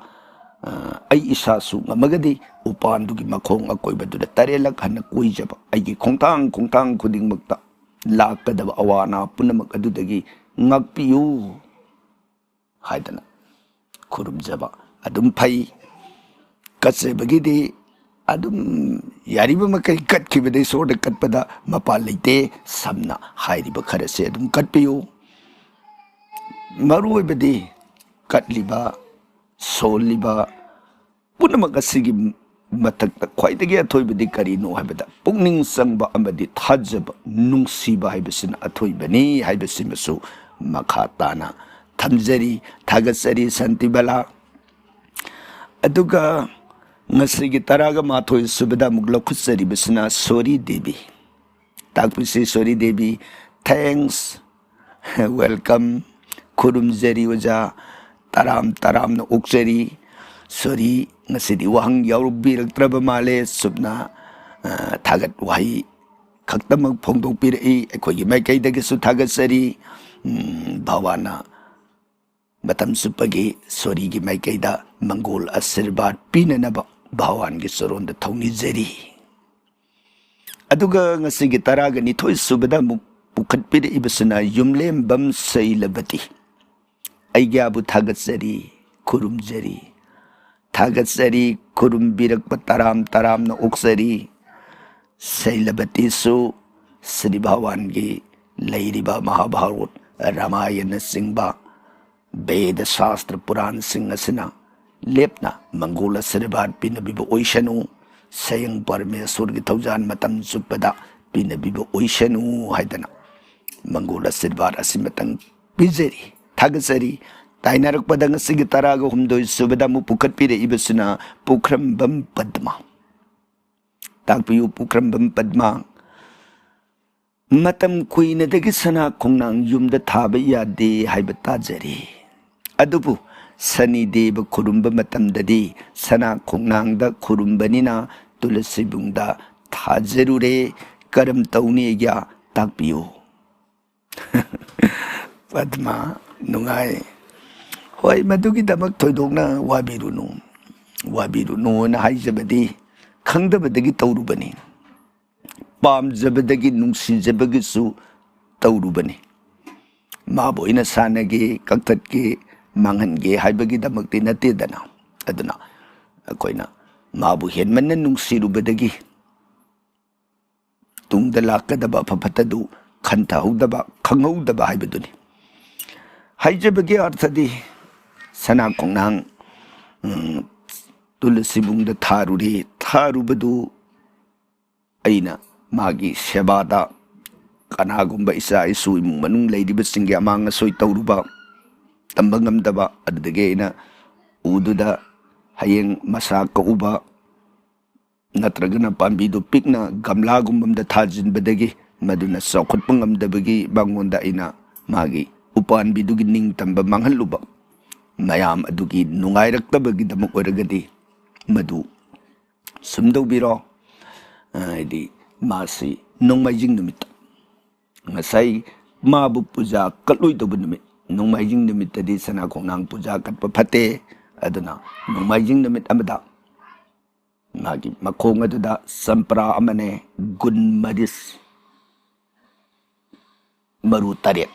ꯑꯩ ꯏꯁꯥꯁꯨ ꯉꯝꯃꯒꯗꯤ ꯎꯄꯥꯟꯗꯨꯒꯤ ꯃꯈꯣꯡ ꯑꯀꯣꯏꯕꯗꯨꯗ 3ꯂꯛ ꯍꯟꯅ ꯀꯣꯏꯖꯕ, ꯑꯩꯒꯤ ꯈꯣꯡꯊꯥꯡ ꯈꯨꯗꯤꯡꯃꯛꯇ ꯂꯥꯛꯀꯗꯕ ꯑꯋꯥ ꯑꯅꯥ ꯄꯨꯝꯅꯃꯛ ꯑꯗꯨꯗꯒꯤ ꯉꯥꯛꯄꯤꯌꯨ ꯍꯥꯏꯗꯅ ꯈꯨꯔꯨꯝꯖꯕ ꯑꯗꯨꯝ ꯐꯩ꯫ ꯀꯠꯆꯕꯒꯤꯗꯤ ꯑꯗꯨꯝ ꯌꯥꯔꯤꯕ ꯃꯈꯩ ꯀꯠꯈꯤꯕꯗ ꯏꯁꯣꯔꯗ ꯀꯠꯄꯗ ꯃꯄꯥꯜ ꯂꯩꯇꯦ꯫ ꯁꯝꯅ ꯍꯥꯏꯔꯤꯕ ꯈꯔꯁꯦ ꯑꯗꯨꯝ ꯀꯠꯄꯤꯌꯨ꯫ ꯃꯔꯨꯑꯣꯏꯕꯗꯤ ꯀꯠꯂꯤꯕ, ꯁꯣꯜꯂꯤꯕ ꯄꯨꯝꯅꯃꯛ ꯑꯁꯤꯒꯤ ꯃꯊꯛꯇ ꯈ꯭ꯋꯥꯏꯗꯒꯤ ꯑꯊꯣꯏꯕꯗꯤ ꯀꯔꯤꯅꯣ ꯍꯥꯏꯕꯗ ꯄꯨꯛꯅꯤꯡ ꯆꯪꯕ ꯑꯃꯗꯤ ꯊꯥꯖꯕ, ꯅꯨꯡꯁꯤꯕ ꯍꯥꯏꯕꯁꯤꯅ ꯑꯊꯣꯏꯕꯅꯤ ꯍꯥꯏꯕꯁꯤꯃꯁꯨ ꯃꯈꯥ ꯇꯥꯅ ꯊꯝꯖꯔꯤ, ꯊꯥꯒꯠꯆꯔꯤ ꯁꯥꯟꯇꯤꯕꯂꯥ꯫ ꯑꯗꯨꯒ ꯉꯁꯤꯒꯤ 11 ꯁꯨꯕꯗ ꯑꯃꯨꯛ ꯂꯧꯈꯠꯆꯔꯤꯕꯁꯤꯅ ꯁꯣꯔꯤ ꯗꯦꯕꯤ꯫ ꯇꯥꯛꯄꯤꯁꯤ ꯁꯣꯔꯤ ꯗꯦꯕꯤ, ꯊꯦꯡꯛꯁ, ꯋꯦꯜꯀꯝ, ꯈꯨꯔꯨꯝꯖꯔꯤ ꯑꯣꯖꯥ, ꯇꯔꯥꯝꯅ ꯑꯣꯛꯆꯔꯤ꯫ ꯁꯣꯔꯤ ꯉꯁꯤꯗꯤ ꯋꯥꯍꯪ ꯌꯥꯎꯕꯤꯔꯛꯇ꯭ꯔꯕ ꯃꯥꯜꯂꯦ, ꯆꯨꯝꯅ ꯊꯥꯒꯠ ꯋꯥꯍꯩ ꯈꯛꯇꯃꯛ ꯐꯣꯡꯗꯣꯛꯄꯤꯔꯛꯏ꯫ ꯑꯩꯈꯣꯏꯒꯤ ꯃꯥꯏꯀꯩꯗꯒꯤꯁꯨ ꯊꯥꯒꯠꯆꯔꯤ꯫ ꯚꯒꯋꯥꯟꯅ ꯃꯇꯝ ꯆꯨꯞꯄꯒꯤ ꯁꯣꯔꯤꯒꯤ ꯃꯥꯏꯀꯩꯗ ꯃꯪꯒꯣꯜ ꯑꯁꯤꯔꯕꯥꯗ ꯄꯤꯅꯅꯕ ꯚꯒꯋꯥꯟꯒꯤ ꯆꯔꯣꯟꯗ ꯊꯧꯅꯤꯖꯔꯤ꯫ ꯑꯗꯨꯒ ꯉꯁꯤꯒꯤ 12 ꯁꯨꯕꯗ ꯑꯃꯨꯛ ꯄꯨꯈꯠꯄꯤꯔꯛꯏꯕꯁꯤꯅ ꯌꯨꯝꯂꯦꯝꯕꯝ ꯁꯩꯂꯕꯇꯤ꯫ ꯑꯩꯒ꯭ꯌꯥꯕꯨ ꯊꯥꯒꯠꯆꯔꯤ, ꯈꯨꯔꯨꯝꯖꯔꯤ, ꯊꯥꯒꯠꯆꯔꯤ, ꯈꯨꯔꯨꯝꯕꯤꯔꯛꯄ ꯇꯔꯥꯝꯅ ꯑꯣꯛꯆꯔꯤ꯫ ꯁꯩꯂꯕꯇꯤꯁꯨ ꯁ꯭ꯔꯤ ꯚꯒꯋꯥꯟꯒꯤ ꯂꯩꯔꯤꯕ ꯃꯍꯥꯚꯥꯔꯠ, ꯔꯥꯃꯥꯌꯅꯆꯤꯡꯕ ꯚꯦꯗ ꯁꯥꯁꯇ꯭ꯔ ꯄꯨꯔꯥꯟꯁꯤꯡ ꯑꯁꯤꯅ ꯂꯦꯞꯅ ꯃꯪꯒꯣꯜ ꯑꯁꯤꯔꯕꯥꯗ ꯄꯤꯅꯕꯤꯕ ꯑꯣꯏꯁꯅꯨ, ꯁꯌꯪ ꯄꯔꯃꯦꯁꯣꯔꯒꯤ ꯊꯧꯖꯥꯟ ꯃꯇꯝ ꯆꯨꯞꯄꯗ ꯄꯤꯅꯕꯤꯕ ꯑꯣꯏꯁꯅꯨ ꯍꯥꯏꯗꯅ ꯃꯪꯒꯣꯜ ꯑꯁꯤꯔꯕꯥꯗ ꯑꯁꯤꯃꯇꯪ ꯄꯤꯖꯔꯤ, ꯊꯥꯒꯠꯆꯔꯤ꯫ ꯇꯥꯏꯅꯔꯛꯄꯗ ꯉꯁꯤꯒꯤ 19 ꯁꯨꯕꯗ ꯑꯃꯨꯛ ꯄꯨꯈꯠꯄꯤꯔꯛꯏꯕꯁꯤꯅ ꯄꯨꯈ꯭ꯔꯝꯕꯝ ꯄꯗꯃ꯫ ꯇꯥꯛꯄꯤꯌꯨ ꯄꯨꯈ꯭ꯔꯝꯕꯝ ꯄꯗꯃ꯫ ꯃꯇꯝ ꯀꯨꯏꯅꯗꯒꯤ ꯁꯅꯥ ꯈꯣꯡꯅꯥꯡ ꯌꯨꯝꯗ ꯊꯥꯕ ꯌꯥꯗꯦ ꯍꯥꯏꯕ ꯇꯥꯖꯔꯤ, ꯑꯗꯨꯕꯨ ꯁꯅꯤꯗꯦꯕ ꯈꯨꯔꯨꯝꯕ ꯃꯇꯝꯗꯗꯤ ꯁꯅꯥ ꯈꯣꯡꯅꯥꯡꯗ ꯈꯨꯔꯨꯝꯕꯅꯤꯅ ꯇꯨꯂꯁꯤꯕꯨꯡꯗ ꯊꯥꯖꯔꯨꯔꯦ, ꯀꯔꯝ ꯇꯧꯅꯤ ꯑꯩꯒ꯭ꯌꯥ ꯇꯥꯛꯄꯤꯌꯨ꯫ ꯄꯗꯃ, ꯅꯨꯡꯉꯥꯏ꯫ ꯍꯣꯏ, ꯃꯗꯨꯒꯤꯗꯃꯛ ꯊꯣꯏꯗꯣꯛꯅ ꯋꯥꯕꯤꯔꯨꯅꯨꯅ ꯍꯥꯏꯖꯕꯗꯤ ꯈꯪꯗꯕꯗꯒꯤ ꯇꯧꯔꯨꯕꯅꯤ, ꯄꯥꯝꯖꯕꯗꯒꯤ ꯅꯨꯡꯁꯤꯖꯕꯒꯤꯁꯨ ꯇꯧꯔꯨꯕꯅꯤ꯫ ꯃꯥꯕꯨ ꯑꯩꯅ ꯁꯥꯟꯅꯒꯦ, ꯀꯛꯊꯠꯀꯦ, ꯃꯥꯡꯍꯟꯒꯦ ꯍꯥꯏꯕꯒꯤꯗꯃꯛꯇꯤ ꯅꯠꯇꯦꯗꯅ꯫ ꯑꯗꯨꯅ ꯑꯩꯈꯣꯏꯅ ꯃꯥꯕꯨ ꯍꯦꯟꯃꯟꯅ ꯅꯨꯡꯁꯤꯔꯨꯕꯗꯒꯤ ꯇꯨꯡꯗ ꯂꯥꯛꯀꯗꯕ ꯑꯐ ꯐꯠꯇꯗꯨ ꯈꯟꯊꯍꯧꯗꯕ, ꯈꯪꯍꯧꯗꯕ ꯍꯥꯏꯕꯗꯨꯅꯤ꯫ ꯍꯥꯏꯖꯕꯒꯤ ꯑꯔꯊꯗꯤ ꯁꯅꯥ ꯈꯣꯡꯅꯥꯡ ꯇꯨꯂꯁꯤꯕꯨꯡꯗ ꯊꯥꯔꯨꯔꯦ, ꯊꯥꯔꯨꯕꯗꯨ ꯑꯩꯅ ꯃꯥꯒꯤ ꯁꯦꯕꯥꯗ ꯀꯅꯥꯒꯨꯝꯕ ꯏꯆꯥ ꯏꯁꯨ ꯏꯃꯨꯡ ꯃꯅꯨꯡ ꯂꯩꯔꯤꯕꯁꯤꯡꯒꯤ ꯑꯃꯥꯡ ꯑꯁꯣꯏ ꯇꯧꯔꯨꯕ, ꯇꯝꯕ ꯉꯝꯗꯕ, ꯑꯗꯨꯗꯒꯤ ꯑꯩꯅ ꯎꯗꯨꯗ ꯍꯌꯦꯡ ꯃꯁꯥ ꯀꯛꯎꯕ, ꯅꯠꯇ꯭ꯔꯒꯅ ꯄꯥꯝꯕꯤꯗꯨ ꯄꯤꯛꯅ ꯒꯝꯂꯥꯒꯨꯝꯕ ꯊꯥꯖꯤꯟꯕꯗꯒꯤ ꯃꯗꯨꯅ ꯆꯥꯎꯈꯠꯄ ꯉꯝꯗꯕꯒꯤ ꯃꯉꯣꯟꯗ ꯑꯩꯅ ꯃꯥꯒꯤ ꯎꯄꯥꯟꯕꯤꯗꯨꯒꯤ ꯅꯤꯡꯇꯝꯕ ꯃꯥꯡꯍꯜꯂꯨꯕ, ꯃꯌꯥꯝ ꯑꯗꯨꯒꯤ ꯅꯨꯡꯉꯥꯏꯔꯛꯇꯕꯒꯤꯗꯃꯛ ꯑꯣꯏꯔꯒꯗꯤ ꯃꯗꯨ ꯁꯨꯝꯗꯧꯕꯤꯔꯣ꯫ ꯍꯥꯏꯗꯤ ꯃꯥꯁꯤ ꯅꯣꯡꯃꯥꯏꯖꯤꯡ ꯅꯨꯃꯤꯠꯇ, ꯉꯁꯥꯏ ꯃꯥꯕꯨ ꯄꯨꯖꯥ ꯀꯠꯂꯣꯏꯗꯧꯕ ꯅꯨꯃꯤꯠ, ꯅꯣꯡꯃꯥꯏꯖꯤꯡ ꯅꯨꯃꯤꯠꯇꯗꯤ ꯁꯅꯥ ꯈꯣꯡꯅꯥꯡ ꯄꯨꯖꯥ ꯀꯠꯄ ꯐꯠꯇꯦ, aduna numaijing namit amada magi makhong aduda sampra amane gun maris maru taret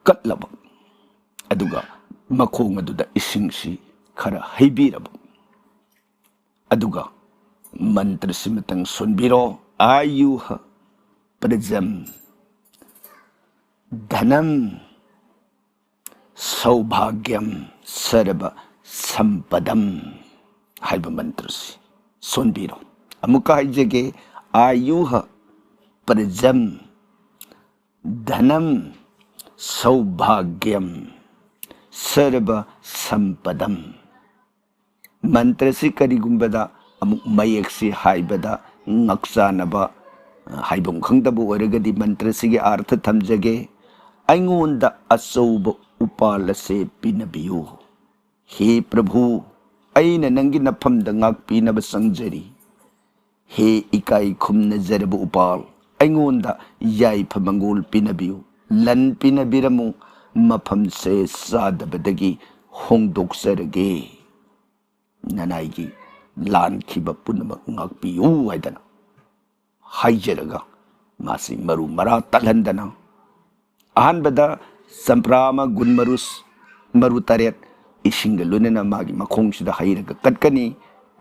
katlaba aduga makhong aduda isingsi khara haibiraba aduga mantra simatang sunbiro ayuha prajam dhanam saubhagyam sarva sampadam haiba mantra si sunbiro amuka haijage ayuha prajam dhanam saubhagyam sarva sampadam mantra si karigumbada amuk mayek si haibada ngaksanaba haibum khangdabu oragadi mantra si ge artha thamjage aingonda asauba upala se pinabiyu he prabhu aina nangi nafamda ngakpinaba sangjari he ikai khumna jarabu upal aingonda yai phamangol pinabiyu lan pinabiramu mafam se sadabadagi hongdoksarage nanaigi lan khiba punamak ngakpiyu haidana haijaraga masi maru mara talhandana ahanbada samprama gunmarus maru taret isinga lunena magi makhongsida hairaga katkani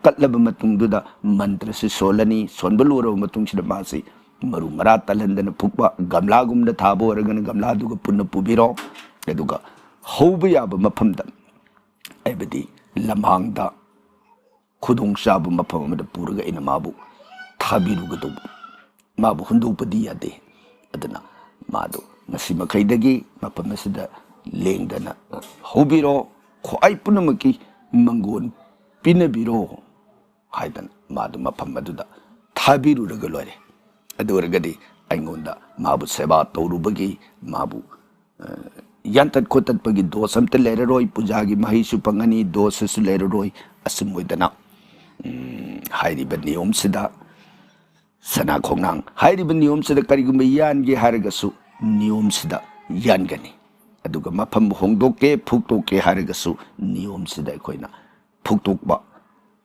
katlaba matungduda mantra si solani sonbaluro matungsida masi maru mara talhandana phukba gamla gumda thabo oragana gamla duga punna pubiro aduga hauba yaba mafamda aibadi lamhangda khudong sabu mafam amada puraga ina mabu thabirugadubu mabu hundupadi yade adana madu ngasi makhaidagi mafam asida lengdana hobiro khoi punamaki mangon pinabiro haidan madu mafam aduda thabiruraga lore aduragadi aingonda mabu seba torubagi mabu yantat khotat pagi dosam te leroi pujagi mahi supangani dosasu leroi asimoidana hairiba niyom sida sana khongnang hairiba niyom sida karigumba yange haragasu niyom sida yangani aduga mafam hongdoke phuktoke haragasu niyom sida koina phuktokba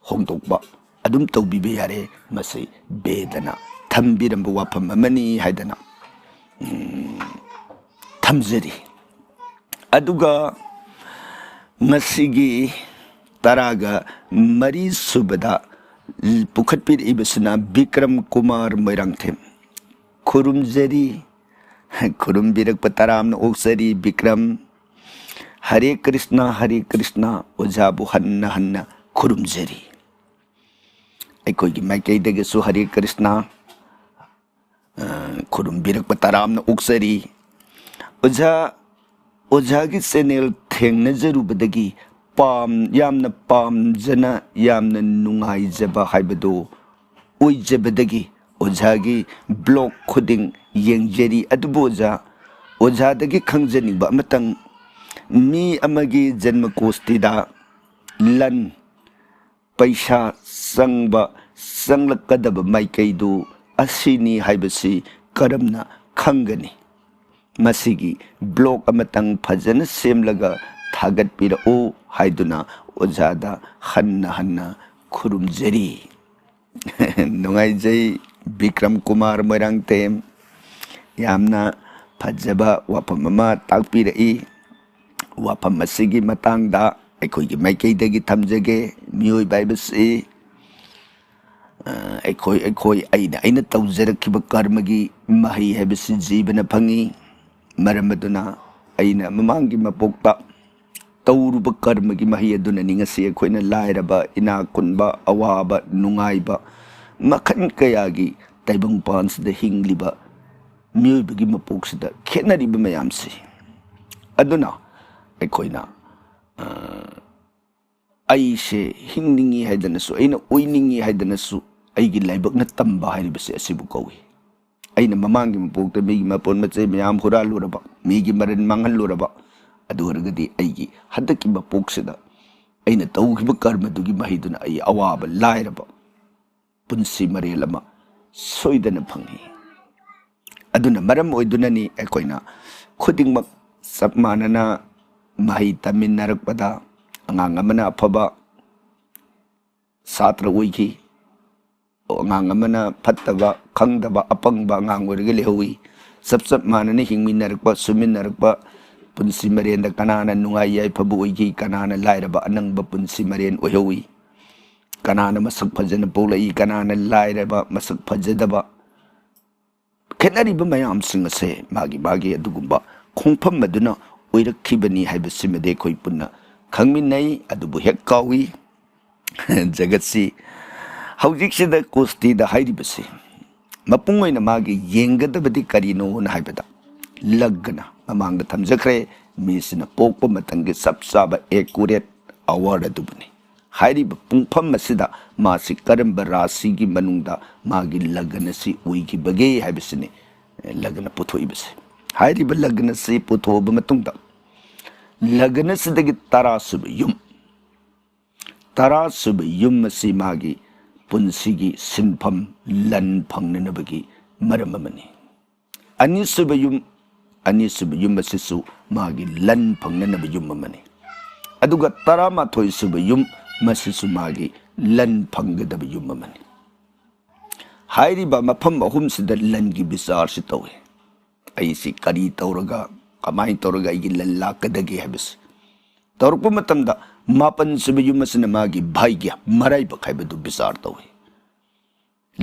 hongdokba adum tawbibe yare masai bedana thambiramba wafam amani haidana thamjari aduga ngasigi taraga mari subada pukhatpir ibasuna Bikram Kumar Moirangthem khurumjari khurumbirak pataramna oksari Bikram Hare Krishna ojabu hanna hanna khurumjari aikogi maikaidagesu Hare Krishna khurumbirak pataramna oksari ojagi channel thengna jarubadagi pam yamna pam jana yamna nungai jaba haibado oi jabadagi ojagi blog khuding yengjeri aduboja ojadagi khangjani ba matang mi amagi janma kostida lan paisa sangba sanglakadaba maikaidu asini haibasi karamna khangani masigi blog amatang phajana semlaga thagat pira o haiduna ojada hanna hanna khurumjari nungai jai Bikram Kumar Moirangthem yamna phajaba wafam ama takpirai wafam asigi matangda aikoigi maikaidagi thamjage mioi baibasi aikoi aina tawjarakiba karmagi mahi habisi jibana phangi maramaduna aina mamangi mapokta tauruba karmagi mahi aduna ningasi akoina lairaba ina kunba awaba nungaiba makhan kayagi taibang pansida hingliba miyoibagi mapoksida khenariba mayamsi aduna akoina aise hingningi haidanasu aina oiningi haidanasu aigi laibakna tamba hairibasi asibu kawi aina mamangi mapokta migi mapon machay mayam huraluraba migi maran mangaluraba aduragadi aigi hadaki mapoksida aina tawgiba karmadugi mahiduna ai awaba lairaba punsi marelama soidana phangi aduna maram oidunani akoina khudingmak sapmanana ꯃꯍꯩ ꯇꯝꯃꯤꯟꯅꯔꯛꯄꯗ ꯑꯉꯥꯡ ꯑꯃꯅ ꯑꯐꯕ ꯁꯥꯇ꯭ꯔ ꯑꯣꯏꯈꯤ, ꯑꯉꯥꯡ ꯑꯃꯅ ꯐꯠꯇꯕ ꯈꯪꯗꯕ ꯑꯄꯪꯕ ꯑꯉꯥꯡ ꯑꯣꯏꯔꯒ ꯂꯩꯍꯧꯏ꯫ ꯆꯞ ꯆꯞ ꯃꯥꯟꯅꯅ ꯍꯤꯡꯃꯤꯟꯅꯔꯛꯄ ꯁꯨꯃꯤꯟꯅꯔꯛꯄ ꯄꯨꯟꯁꯤ ꯃꯔꯦꯟꯗ ꯀꯅꯥꯅ ꯅꯨꯡꯉꯥꯏ ꯌꯥꯏꯐꯕ ꯑꯣꯏꯈꯤ, ꯀꯅꯥꯅ ꯂꯥꯏꯔꯕ ꯑꯅꯪꯕ ꯄꯨꯟꯁꯤ ꯃꯔꯦꯟ ꯑꯣꯏꯍꯧꯏ, ꯀꯅꯥꯅ ꯃꯁꯛ ꯐꯖꯅ ꯄꯣꯛꯂꯛꯏ, ꯀꯅꯥꯅ ꯂꯥꯏꯔꯕ ꯃꯁꯛ ꯐꯖꯗꯕ, ꯈꯦꯠꯅꯔꯤꯕ ꯃꯌꯥꯝꯁꯤꯡ ꯑꯁꯦ ꯃꯥꯒꯤ ꯃꯥꯒꯤ ꯑꯗꯨꯒꯨꯝꯕ ꯈꯣꯡꯐꯝ ꯑꯗꯨꯅ ꯑꯣꯏꯔꯛꯈꯤꯕꯅꯤ ꯍꯥꯏꯕꯁꯤꯃꯗꯤ ꯑꯩꯈꯣꯏ ꯄꯨꯟꯅ ꯈꯪꯃꯤꯟꯅꯩ꯫ ꯑꯗꯨꯕꯨ ꯍꯦꯛ ꯀꯥꯎꯏ ꯖꯒꯠꯁꯤ ꯍꯧꯖꯤꯛꯁꯤꯗ ꯀꯨꯁꯇꯤꯗ ꯍꯥꯏꯔꯤꯕꯁꯤ ꯃꯄꯨꯡ ꯑꯣꯏꯅ ꯃꯥꯒꯤ ꯌꯦꯡꯒꯗꯕꯗꯤ ꯀꯔꯤꯅꯣꯅ ꯍꯥꯏꯕꯗ ꯂꯒꯅ ꯃꯃꯥꯡꯗ ꯊꯝꯖꯈ꯭ꯔꯦ, ꯃꯤꯁꯤꯅ ꯄꯣꯛꯄ ꯃꯇꯝꯒꯤ ꯆꯞ ꯆꯥꯕ ꯑꯦꯀꯨꯔꯦꯠ ꯑꯋꯥꯔ ꯑꯗꯨꯕꯨꯅꯤ꯫ ꯍꯥꯏꯔꯤꯕ ꯄꯨꯡꯐꯝ ꯑꯁꯤꯗ ꯃꯥꯁꯤ ꯀꯔꯝꯕ ꯔꯥꯁꯤꯒꯤ ꯃꯅꯨꯡꯗ ꯃꯥꯒꯤ ꯂꯒꯟ ꯑꯁꯤ ꯑꯣꯏꯈꯤꯕꯒꯦ ꯍꯥꯏꯕꯁꯤꯅꯤ ꯂꯒꯟ ꯄꯨꯊꯣꯛꯏꯕꯁꯦ꯫ ꯍꯥꯏꯔꯤꯕ ꯂꯒꯟ ꯑꯁꯤ ꯄꯨꯊꯣꯛꯑꯕ ꯃꯇꯨꯡꯗ ꯂꯒꯟ ꯑꯁꯤꯗꯒꯤ 10ꯁꯨꯕ ꯌꯨꯝ, 10ꯁꯨꯕ ꯌꯨꯝ ꯑꯁꯤ ꯃꯥꯒꯤ ꯄꯨꯟꯁꯤꯒꯤ ꯁꯤꯟꯐꯝ ꯂꯟ ꯐꯪꯅꯅꯕꯒꯤ ꯃꯔꯝ ꯑꯃꯅꯤ꯫ 2ꯁꯨꯕ ꯌꯨꯝ, 2ꯁꯨꯕ ꯌꯨꯝ ꯑꯁꯤꯁꯨ ꯃꯥꯒꯤ ꯂꯟ ꯐꯪꯅꯅꯕ ꯌꯨꯝ ꯑꯃꯅꯤ꯫ ꯑꯗꯨꯒ 11ꯁꯨꯕ ꯌꯨꯝ, ꯃꯁꯤꯁꯨ ꯃꯥꯒꯤ ꯂꯟ ꯐꯪꯒꯗꯕ ꯌꯨꯝ ꯑꯃꯅꯤ꯫ ꯍꯥꯏꯔꯤꯕ ꯃꯐꯝ ꯑꯍꯨꯝꯁꯤꯗ ꯂꯟꯒꯤ ꯕꯤꯆꯥꯔꯁꯤ ꯇꯧꯏ꯫ ꯑꯩꯁꯤ ꯀꯔꯤ ꯇꯧꯔꯒ ꯀꯃꯥꯏꯅ ꯇꯧꯔꯒ ꯑꯩꯒꯤ ꯂꯟ ꯂꯥꯛꯀꯗꯒꯦ ꯍꯥꯏꯕꯁꯤ ꯇꯧꯔꯛꯄ ꯃꯇꯝꯗ 9ꯁꯨꯕ ꯌꯨꯝ ꯑꯁꯤꯅ ꯃꯥꯒꯤ ꯚꯥꯏꯒ꯭ꯌ ꯃꯔꯥꯏꯕꯛ ꯍꯥꯏꯕꯗꯨ ꯕꯤꯆꯥꯔ ꯇꯧꯏ꯫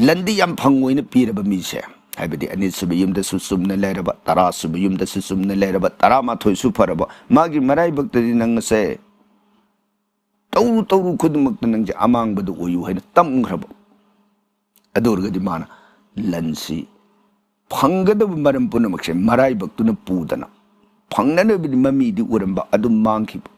ꯂꯟꯗꯤ ꯌꯥꯝ ꯐꯪꯉꯣꯏꯅ ꯄꯤꯔꯕ ꯃꯤꯁꯦ, ꯍꯥꯏꯕꯗꯤ 2ꯁꯨꯕ ꯌꯨꯝꯗꯁꯨ ꯆꯨꯝꯅ ꯂꯩꯔꯕ, 10ꯁꯨꯕ ꯌꯨꯝꯗꯁꯨ ꯆꯨꯝꯅ ꯂꯩꯔꯕ, 11ꯁꯨ ꯐꯔꯕ, ꯃꯥꯒꯤ ꯃꯔꯥꯏꯕꯛꯇꯗꯤ ꯅꯪꯁꯦ ꯇꯧꯔꯨ ꯇꯧꯔꯨ ꯈꯨꯗꯤꯡꯃꯛꯇ ꯅꯪꯁꯦ ꯑꯃꯥꯡꯕꯗ ꯑꯣꯏꯌꯨ ꯍꯥꯏꯅ ꯇꯝꯈ꯭ꯔꯕ, ꯑꯗꯨ ꯑꯣꯏꯔꯒꯗꯤ ꯃꯥꯅ ꯂꯟꯁꯤ ꯐꯪꯒꯗꯕ ꯃꯔꯝ ꯄꯨꯝꯅꯃꯛꯁꯦ ꯃꯔꯥꯏꯕꯛꯇꯨꯅ ꯄꯨꯗꯅ ꯐꯪꯅꯅꯕꯗꯤ ꯃꯃꯤꯗꯤ ꯎꯔꯝꯕ, ꯑꯗꯨꯝ ꯃꯥꯡꯈꯤꯕ,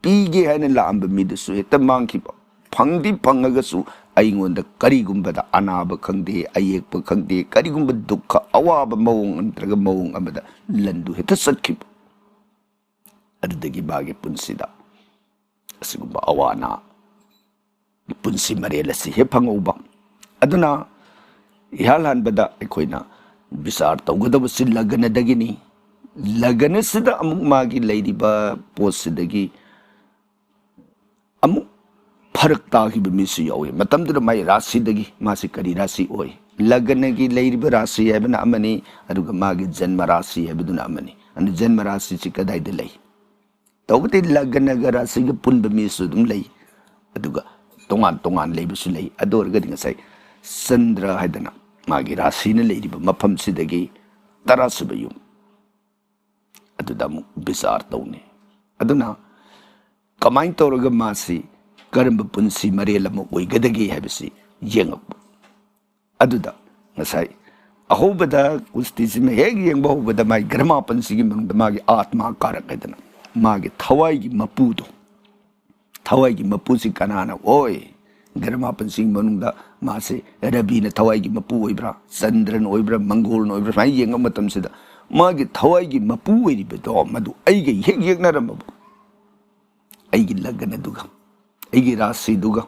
ꯄꯤꯒꯦ ꯍꯥꯏꯅ ꯂꯥꯛꯑꯝꯕ ꯃꯤꯗꯨꯁꯨ ꯍꯦꯛꯇ ꯃꯥꯡꯈꯤꯕ, ꯐꯪꯗꯤ ꯐꯪꯉꯒꯁꯨ ꯑꯩꯉꯣꯟꯗ ꯀꯔꯤꯒꯨꯝꯕꯗ ꯑꯅꯥꯕ ꯈꯪꯗꯦ, ꯑꯌꯦꯛꯄ ꯈꯪꯗꯦ, ꯀꯔꯤꯒꯨꯝꯕ ꯗꯨꯛꯈ ꯑꯋꯥꯕ ꯃꯑꯣꯡ ꯅꯠꯇ꯭ꯔꯒ ꯃꯑꯣꯡ ꯑꯃꯗ ꯂꯟꯗꯨ ꯍꯦꯛꯇ ꯆꯠꯈꯤꯕ꯫ ꯑꯗꯨꯗꯒꯤ ꯃꯥꯒꯤ ꯄꯨꯟꯁꯤꯗ ꯑꯁꯤꯒꯨꯝꯕ ꯑꯋꯥ ꯑꯅꯥ ꯄꯨꯟꯁꯤ ꯃꯔꯦꯜ ꯑꯁꯤ ꯍꯦꯛ ꯐꯪꯍꯧꯕ꯫ ꯑꯗꯨꯅ ꯏꯍꯥꯟ ꯍꯥꯟꯕꯗ ꯑꯩꯈꯣꯏꯅ ꯕꯤꯆꯥꯔ ꯇꯧꯒꯗꯕꯁꯤ ꯂꯒꯅꯗꯒꯤꯅꯤ꯫ ꯂꯒꯅꯁꯤꯗ ꯑꯃꯨꯛ ꯃꯥꯒꯤ ꯂꯩꯔꯤꯕ ꯄꯣꯠꯁꯤꯗꯒꯤ ꯑꯃꯨꯛ ꯐꯔꯛ ꯇꯥꯈꯤꯕ ꯃꯤꯁꯨ ꯌꯥꯎꯏ꯫ ꯃꯇꯝꯗꯨꯗ ꯃꯥꯒꯤ ꯔꯥꯁꯤꯗꯒꯤ ꯃꯥꯁꯤ ꯀꯔꯤ ꯔꯥꯁꯤ ꯑꯣꯏ, ꯂꯒꯅꯒꯤ ꯂꯩꯔꯤꯕ ꯔꯥꯁꯤ ꯍꯥꯏꯕꯅ ꯑꯃꯅꯤ, ꯑꯗꯨꯒ ꯃꯥꯒꯤ ꯖꯟꯃ ꯔꯥꯁꯤ ꯍꯥꯏꯕꯗꯨꯅ ꯑꯃꯅꯤ꯫ ꯑꯗꯨ ꯖꯟꯃ ꯔꯥꯁꯤꯁꯤ ꯀꯗꯥꯏꯗ ꯂꯩ? ꯇꯧꯕꯗꯤ ꯂꯒꯅꯒ ꯔꯥꯁꯤꯒ ꯄꯨꯟꯕ ꯃꯤꯁꯨ ꯑꯗꯨꯝ ꯂꯩ, ꯑꯗꯨꯒ ꯇꯣꯉꯥꯟ ꯇꯣꯉꯥꯟ ꯂꯩꯕꯁꯨ ꯂꯩ꯫ ꯑꯗꯨ ꯑꯣꯏꯔꯒꯗꯤ ꯉꯁꯥꯏ ꯆꯟꯗ꯭ꯔ ꯍꯥꯏꯗꯅ ꯃꯥꯒꯤ ꯔꯥꯁꯤꯅ ꯂꯩꯔꯤꯕ ꯃꯐꯝꯁꯤꯗꯒꯤ 10ꯁꯨꯕ ꯌꯨꯝ ꯑꯗꯨꯗ ꯑꯃꯨꯛ ꯕꯤꯆꯥꯔ ꯇꯧꯅꯤ꯫ ꯑꯗꯨꯅ ꯀꯃꯥꯏꯅ ꯇꯧꯔꯒ ꯃꯥꯁꯤ ꯀꯔꯝꯕ ꯄꯨꯟꯁꯤ ꯃꯔꯦꯜ ꯑꯃ ꯑꯣꯏꯒꯗꯒꯦ ꯍꯥꯏꯕꯁꯤ ꯌꯦꯡꯉꯛꯄ꯫ ꯑꯗꯨꯗ ꯉꯁꯥꯏ ꯑꯍꯧꯕꯗ ꯀꯨꯁꯇꯤꯁꯤꯅ ꯍꯦꯛ ꯌꯦꯡꯕ ꯍꯧꯕꯗ ꯃꯥꯒꯤ ꯒ꯭ꯔꯃꯥꯄꯟꯁꯤꯒꯤ ꯃꯅꯨꯡꯗ ꯃꯥꯒꯤ ꯑꯥꯠꯃꯥ ꯀꯥꯔꯛ ꯍꯥꯏꯗꯅ ꯃꯥꯒꯤ ꯊꯋꯥꯏꯒꯤ ꯃꯄꯨꯗꯣ, ꯊꯋꯥꯏꯒꯤ ꯃꯄꯨꯁꯤ ꯀꯅꯥꯅ ꯑꯣꯏ? ꯒ꯭ꯔꯃꯥꯄꯟꯁꯤꯒꯤ ꯃꯅꯨꯡꯗ ꯃꯥꯁꯦ ꯔꯕꯤꯅ ꯊꯋꯥꯏꯒꯤ ꯃꯄꯨ ꯑꯣꯏꯕ꯭ꯔꯥ, ꯆꯟꯗ꯭ꯔꯅ ꯑꯣꯏꯕ꯭ꯔꯥ, ꯃꯪꯒꯣꯜꯅ ꯑꯣꯏꯕ꯭ꯔꯥ, ꯁꯨꯃꯥꯏꯅ ꯌꯦꯡꯕ ꯃꯇꯝꯁꯤꯗ ꯃꯥꯒꯤ ꯊꯋꯥꯏꯒꯤ ꯃꯄꯨ ꯑꯣꯏꯔꯤꯕꯗꯣ ꯃꯗꯨ ꯑꯩꯒ ꯍꯦꯛ ꯌꯦꯛꯅꯔꯝꯃꯕ, ꯑꯩꯒꯤ ꯂꯒꯟ ꯑꯗꯨꯒ ꯑꯩꯒꯤ ꯔꯥꯁꯤꯗꯨꯒ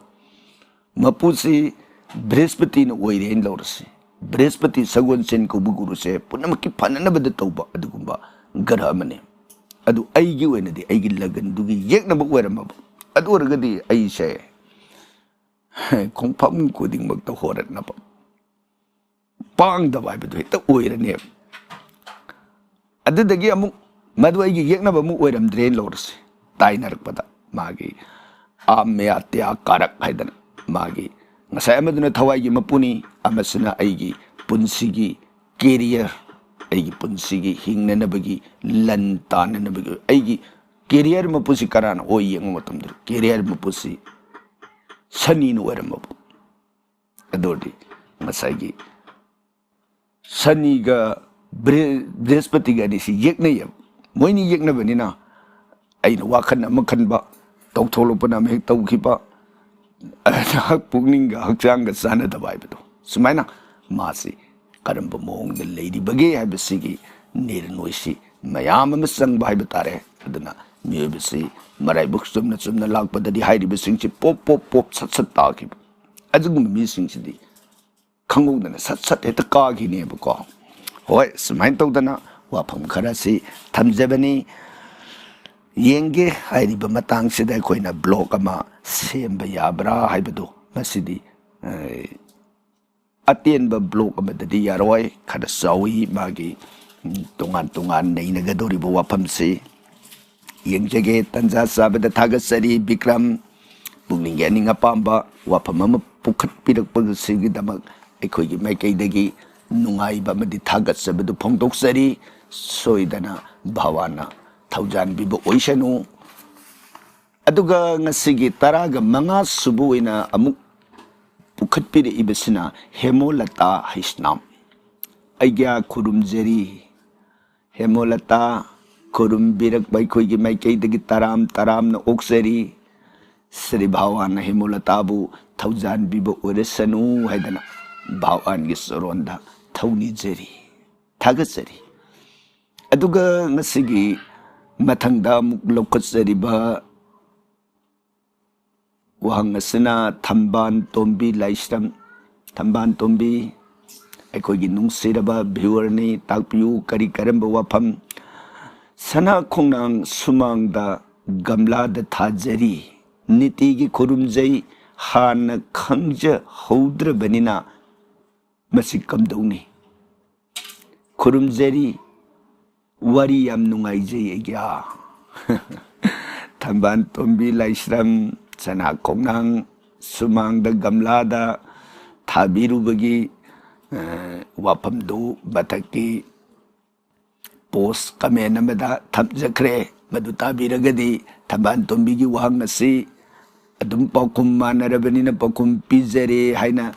ꯃꯄꯨꯁꯤ ꯕ꯭ꯔꯤꯍꯁꯄꯇꯤꯅ ꯑꯣꯏꯔꯦ ꯍꯥꯏꯅ ꯂꯧꯔꯁꯤ꯫ ꯕ꯭ꯔꯤꯍꯁꯄꯇꯤ ꯁꯒꯣꯜꯁꯦꯟ ꯀꯧꯕ ꯒꯨꯔꯨꯁꯦ ꯄꯨꯝꯅꯃꯛꯀꯤ ꯐꯅꯅꯕꯗ ꯇꯧꯕ ꯑꯗꯨꯒꯨꯝꯕ ꯒ꯭ꯔꯍ ꯑꯃꯅꯤ꯫ ꯑꯗꯨ ꯑꯩꯒꯤ ꯑꯣꯏꯅꯗꯤ ꯑꯩꯒꯤ ꯂꯒꯟꯗꯨꯒꯤ ꯌꯦꯛꯅꯕ ꯑꯣꯏꯔꯝꯃꯕ, ꯑꯗꯨ ꯑꯣꯏꯔꯒꯗꯤ ꯑꯩꯁꯦ ꯈꯣꯡꯐꯝ ꯈꯨꯗꯤꯡꯃꯛꯇ ꯍꯣꯔꯠꯅꯕ ꯄꯥꯡꯗꯕ ꯍꯥꯏꯕꯗꯨ ꯍꯦꯛꯇ ꯑꯣꯏꯔꯅꯦꯕ꯫ ꯑꯗꯨꯗꯒꯤ ꯑꯃꯨꯛ ꯃꯗꯨ ꯑꯩꯒꯤ ꯌꯦꯛꯅꯕ ꯑꯃꯨꯛ ꯑꯣꯏꯔꯝꯗ꯭ꯔꯦꯅ ꯂꯧꯔꯁꯤ꯫ ꯇꯥꯏꯅꯔꯛꯄꯗ ꯃꯥꯒꯤ ꯑꯃ꯭ꯌꯥꯇ꯭ꯌ ꯀꯥꯔꯛ ꯍꯥꯏꯗꯅ ꯃꯥꯒꯤ ꯉꯁꯥꯏ ꯑꯃꯗꯨꯅ ꯊꯋꯥꯏꯒꯤ ꯃꯄꯨꯅꯤ, ꯑꯃꯁꯤꯅ ꯑꯩꯒꯤ ꯄꯨꯟꯁꯤꯒꯤ ꯀꯦꯔꯤꯌꯔ, ꯑꯩꯒꯤ ꯄꯨꯟꯁꯤꯒꯤ ꯍꯤꯡꯅꯅꯕꯒꯤ ꯂꯟ ꯇꯥꯟꯅꯅꯕꯒꯤ ꯑꯩꯒꯤ ꯀꯦꯔꯤꯌꯔ ꯃꯄꯨꯁꯤ ꯀꯅꯥꯅ ꯑꯣꯏ ꯌꯦꯡꯕ ꯃꯇꯝꯗ ꯀꯦꯔꯤꯌꯔ ꯃꯄꯨꯁꯤ ꯁꯅꯤꯅ ꯑꯣꯏꯔꯝꯃꯕ, ꯑꯗꯨ ꯑꯣꯏꯔꯗꯤ ꯉꯁꯥꯏꯒꯤ ꯁꯅꯤꯒ ꯕ꯭ꯔꯤꯍꯁꯄꯇꯤꯒ ꯑꯅꯤꯁꯤ ꯌꯦꯛꯅꯩꯌꯦꯕ꯫ ꯃꯣꯏꯅꯤ ꯌꯦꯛꯅꯕꯅꯤꯅ ꯑꯩꯅ ꯋꯥꯈꯜ ꯑꯃ ꯈꯟꯕ, ꯇꯧꯊꯣꯛꯂꯛꯄꯅ ꯑꯃ ꯍꯦꯛ ꯇꯧꯈꯤꯕ, ꯄꯨꯛꯅꯤꯡꯒ ꯍꯛꯆꯥꯡꯒ ꯆꯥꯟꯅꯗꯕ ꯍꯥꯏꯕꯗꯣ, ꯁꯨꯃꯥꯏꯅ ꯃꯥꯁꯤ ꯀꯔꯝꯕ ꯃꯑꯣꯡꯗ ꯂꯩꯔꯤꯕꯒꯦ ꯍꯥꯏꯕꯁꯤꯒꯤ ꯅꯤꯔꯅꯣꯏꯁꯤ ꯃꯌꯥꯝ ꯑꯃ ꯆꯪꯕ ꯍꯥꯏꯕ ꯇꯥꯔꯦ꯫ ꯑꯗꯨꯅ ꯃꯤꯑꯣꯏꯕꯁꯤ ꯃꯔꯥꯏꯕꯛ ꯆꯨꯝꯅ ꯆꯨꯝꯅ ꯂꯥꯛꯄꯗꯗꯤ ꯍꯥꯏꯔꯤꯕꯁꯤꯡꯁꯤ ꯄꯣꯞ ꯄꯣꯞ ꯄꯣꯞ ꯁꯠ ꯁꯠ ꯇꯥꯈꯤꯕ, ꯑꯗꯨꯒꯨꯝꯕ ꯃꯤꯁꯤꯡꯁꯤꯗꯤ ꯈꯪꯍꯧꯗꯅ ꯁꯠ ꯁꯠ ꯍꯦꯛꯇ ꯀꯥꯈꯤꯅꯦꯕꯀꯣ꯫ ꯍꯣꯏ, ꯁꯨꯃꯥꯏꯅ ꯇꯧꯗꯅ ꯋꯥꯐꯝ ꯈꯔꯁꯤ ꯊꯝꯖꯕꯅꯤ꯫ ꯌꯦꯡꯒꯦ ꯍꯥꯏꯔꯤꯕ ꯃꯇꯥꯡꯁꯤꯗ ꯑꯩꯈꯣꯏꯅ ꯕ꯭ꯂꯣꯛ ꯑꯃ ꯁꯦꯝꯕ ꯌꯥꯕ꯭ꯔꯥ ꯍꯥꯏꯕꯗꯨ ꯃꯁꯤꯗꯤ ꯑꯇꯦꯟꯕ ꯕ꯭ꯂꯣꯛ ꯑꯃꯗꯗꯤ ꯌꯥꯔꯣꯏ, ꯈꯔ ꯆꯥꯎꯏ ꯃꯥꯒꯤ ꯇꯣꯉꯥꯟ ꯇꯣꯉꯥꯟ ꯅꯩꯅꯒꯗꯧꯔꯤꯕ ꯋꯥꯐꯝꯁꯤ ꯌꯦꯡꯖꯒꯦ꯫ ꯇꯟꯖꯥ ꯆꯥꯕꯗ ꯊꯥꯒꯠꯆꯔꯤ ꯕꯤꯀ꯭ꯔꯝ, ꯄꯨꯛꯅꯤꯡꯒꯤ ꯑꯅꯤꯡ ꯑꯄꯥꯝꯕ ꯋꯥꯐꯝ ꯑꯃ ꯄꯨꯈꯠꯄꯤꯔꯛꯄꯁꯤꯒꯤꯗꯃꯛ ꯑꯩꯈꯣꯏꯒꯤ ꯃꯥꯏꯀꯩꯗꯒꯤ ꯅꯨꯡꯉꯥꯏꯕ ꯑꯃꯗꯤ ꯊꯥꯒꯠꯆꯕꯗꯨ ꯐꯣꯡꯗꯣꯛꯆꯔꯤ꯫ ꯁꯣꯏꯗꯅ ꯚꯥꯋꯥꯅ ꯊꯧꯖꯥꯟꯕꯤꯕ ꯑꯣꯏꯁꯅꯨ꯫ ꯑꯗꯨꯒ ꯉꯁꯤꯒꯤ 15 ꯁꯨꯕ ꯑꯣꯏꯅ ꯑꯃꯨꯛ ꯄꯨꯈꯠꯄꯤꯔꯛꯏꯕꯁꯤꯅ ꯍꯦꯃꯣꯂꯇꯥ ꯍꯩꯁꯅꯥꯝ꯫ ꯑꯩꯒ꯭ꯌꯥ ꯈꯨꯔꯨꯝꯖꯔꯤ ꯍꯦꯃꯣꯂꯇꯥ, ꯈꯨꯔꯨꯝꯕꯤꯔꯛꯄ ꯑꯩꯈꯣꯏꯒꯤ ꯃꯥꯏꯀꯩꯗꯒꯤ ꯇꯔꯥꯝꯅ ꯑꯣꯛꯆꯔꯤ꯫ ꯁ꯭ꯔꯤ ꯚꯥꯋꯥꯅ ꯍꯦꯃꯣꯂꯇꯥꯕꯨ ꯊꯧꯖꯥꯟꯕꯤꯕ ꯑꯣꯏꯔꯁꯅꯨ ꯍꯥꯏꯗꯅ ꯚꯥꯋꯥꯟꯒꯤ ꯆꯔꯣꯟꯗ ꯊꯧꯅꯤꯖꯔꯤ, ꯊꯥꯒꯠꯆꯔꯤ꯫ ꯑꯗꯨꯒ ꯉꯁꯤꯒꯤ ꯃꯊꯪꯗ ꯑꯃꯨꯛ ꯂꯧꯈꯠꯆꯔꯤꯕ ꯋꯥꯍꯪ ꯑꯁꯤꯅ ꯊꯝꯕꯥꯟ ꯇꯣꯝꯕꯤ ꯂꯥꯏꯁ꯭ꯔꯝ꯫ ꯊꯝꯕꯥꯟ ꯇꯣꯝꯕꯤ ꯑꯩꯈꯣꯏꯒꯤ ꯅꯨꯡꯁꯤꯔꯕ ꯚ꯭ꯌꯨꯋꯔꯅꯤ, ꯇꯥꯛꯄꯤꯌꯨ ꯀꯔꯤ ꯀꯔꯝꯕ ꯋꯥꯐꯝ? ꯁꯅꯥ ꯈꯣꯡꯅꯥꯡ ꯁꯨꯃꯥꯡꯗ ꯒꯝꯂꯥꯗ ꯊꯥꯖꯔꯤ, ꯅꯤꯇꯤꯒꯤ ꯈꯨꯔꯨꯝꯖꯩ, ꯍꯥꯟꯅ ꯈꯪꯖꯍꯧꯗ꯭ꯔꯕꯅꯤꯅ ꯃꯁꯤ ꯀꯝꯗꯧꯅꯤ? ꯈꯨꯔꯨꯝꯖꯔꯤ, ꯋꯥꯔꯤ ꯌꯥꯝ ꯅꯨꯡꯉꯥꯏꯖꯩ ꯑꯩꯒ꯭ꯌꯥ꯫ ꯊꯝꯕꯥꯟ ꯇꯣꯝꯕꯤ ꯂꯥꯏꯁ꯭ꯔꯝ, ꯁꯅꯥ ꯈꯣꯡꯅꯥꯡ ꯁꯨꯃꯥꯡꯗ ꯒꯝꯂꯥꯗ ꯊꯥꯕꯤꯔꯨꯕꯒꯤ ꯋꯥꯐꯝꯗꯨ ꯃꯊꯛꯀꯤ ꯄꯣꯁ ꯀꯃꯦꯟ ꯑꯃꯗ ꯊꯝꯖꯈ꯭ꯔꯦ꯫ ꯃꯗꯨ ꯇꯥꯕꯤꯔꯒꯗꯤ ꯊꯝꯕꯥꯟ ꯇꯣꯝꯕꯤꯒꯤ ꯋꯥꯍꯪ ꯑꯁꯤ ꯑꯗꯨꯝ ꯄꯥꯎꯈꯨꯝ ꯃꯥꯟꯅꯔꯕꯅꯤꯅ ꯄꯥꯎꯈꯨꯝ ꯄꯤꯖꯔꯦ ꯍꯥꯏꯅ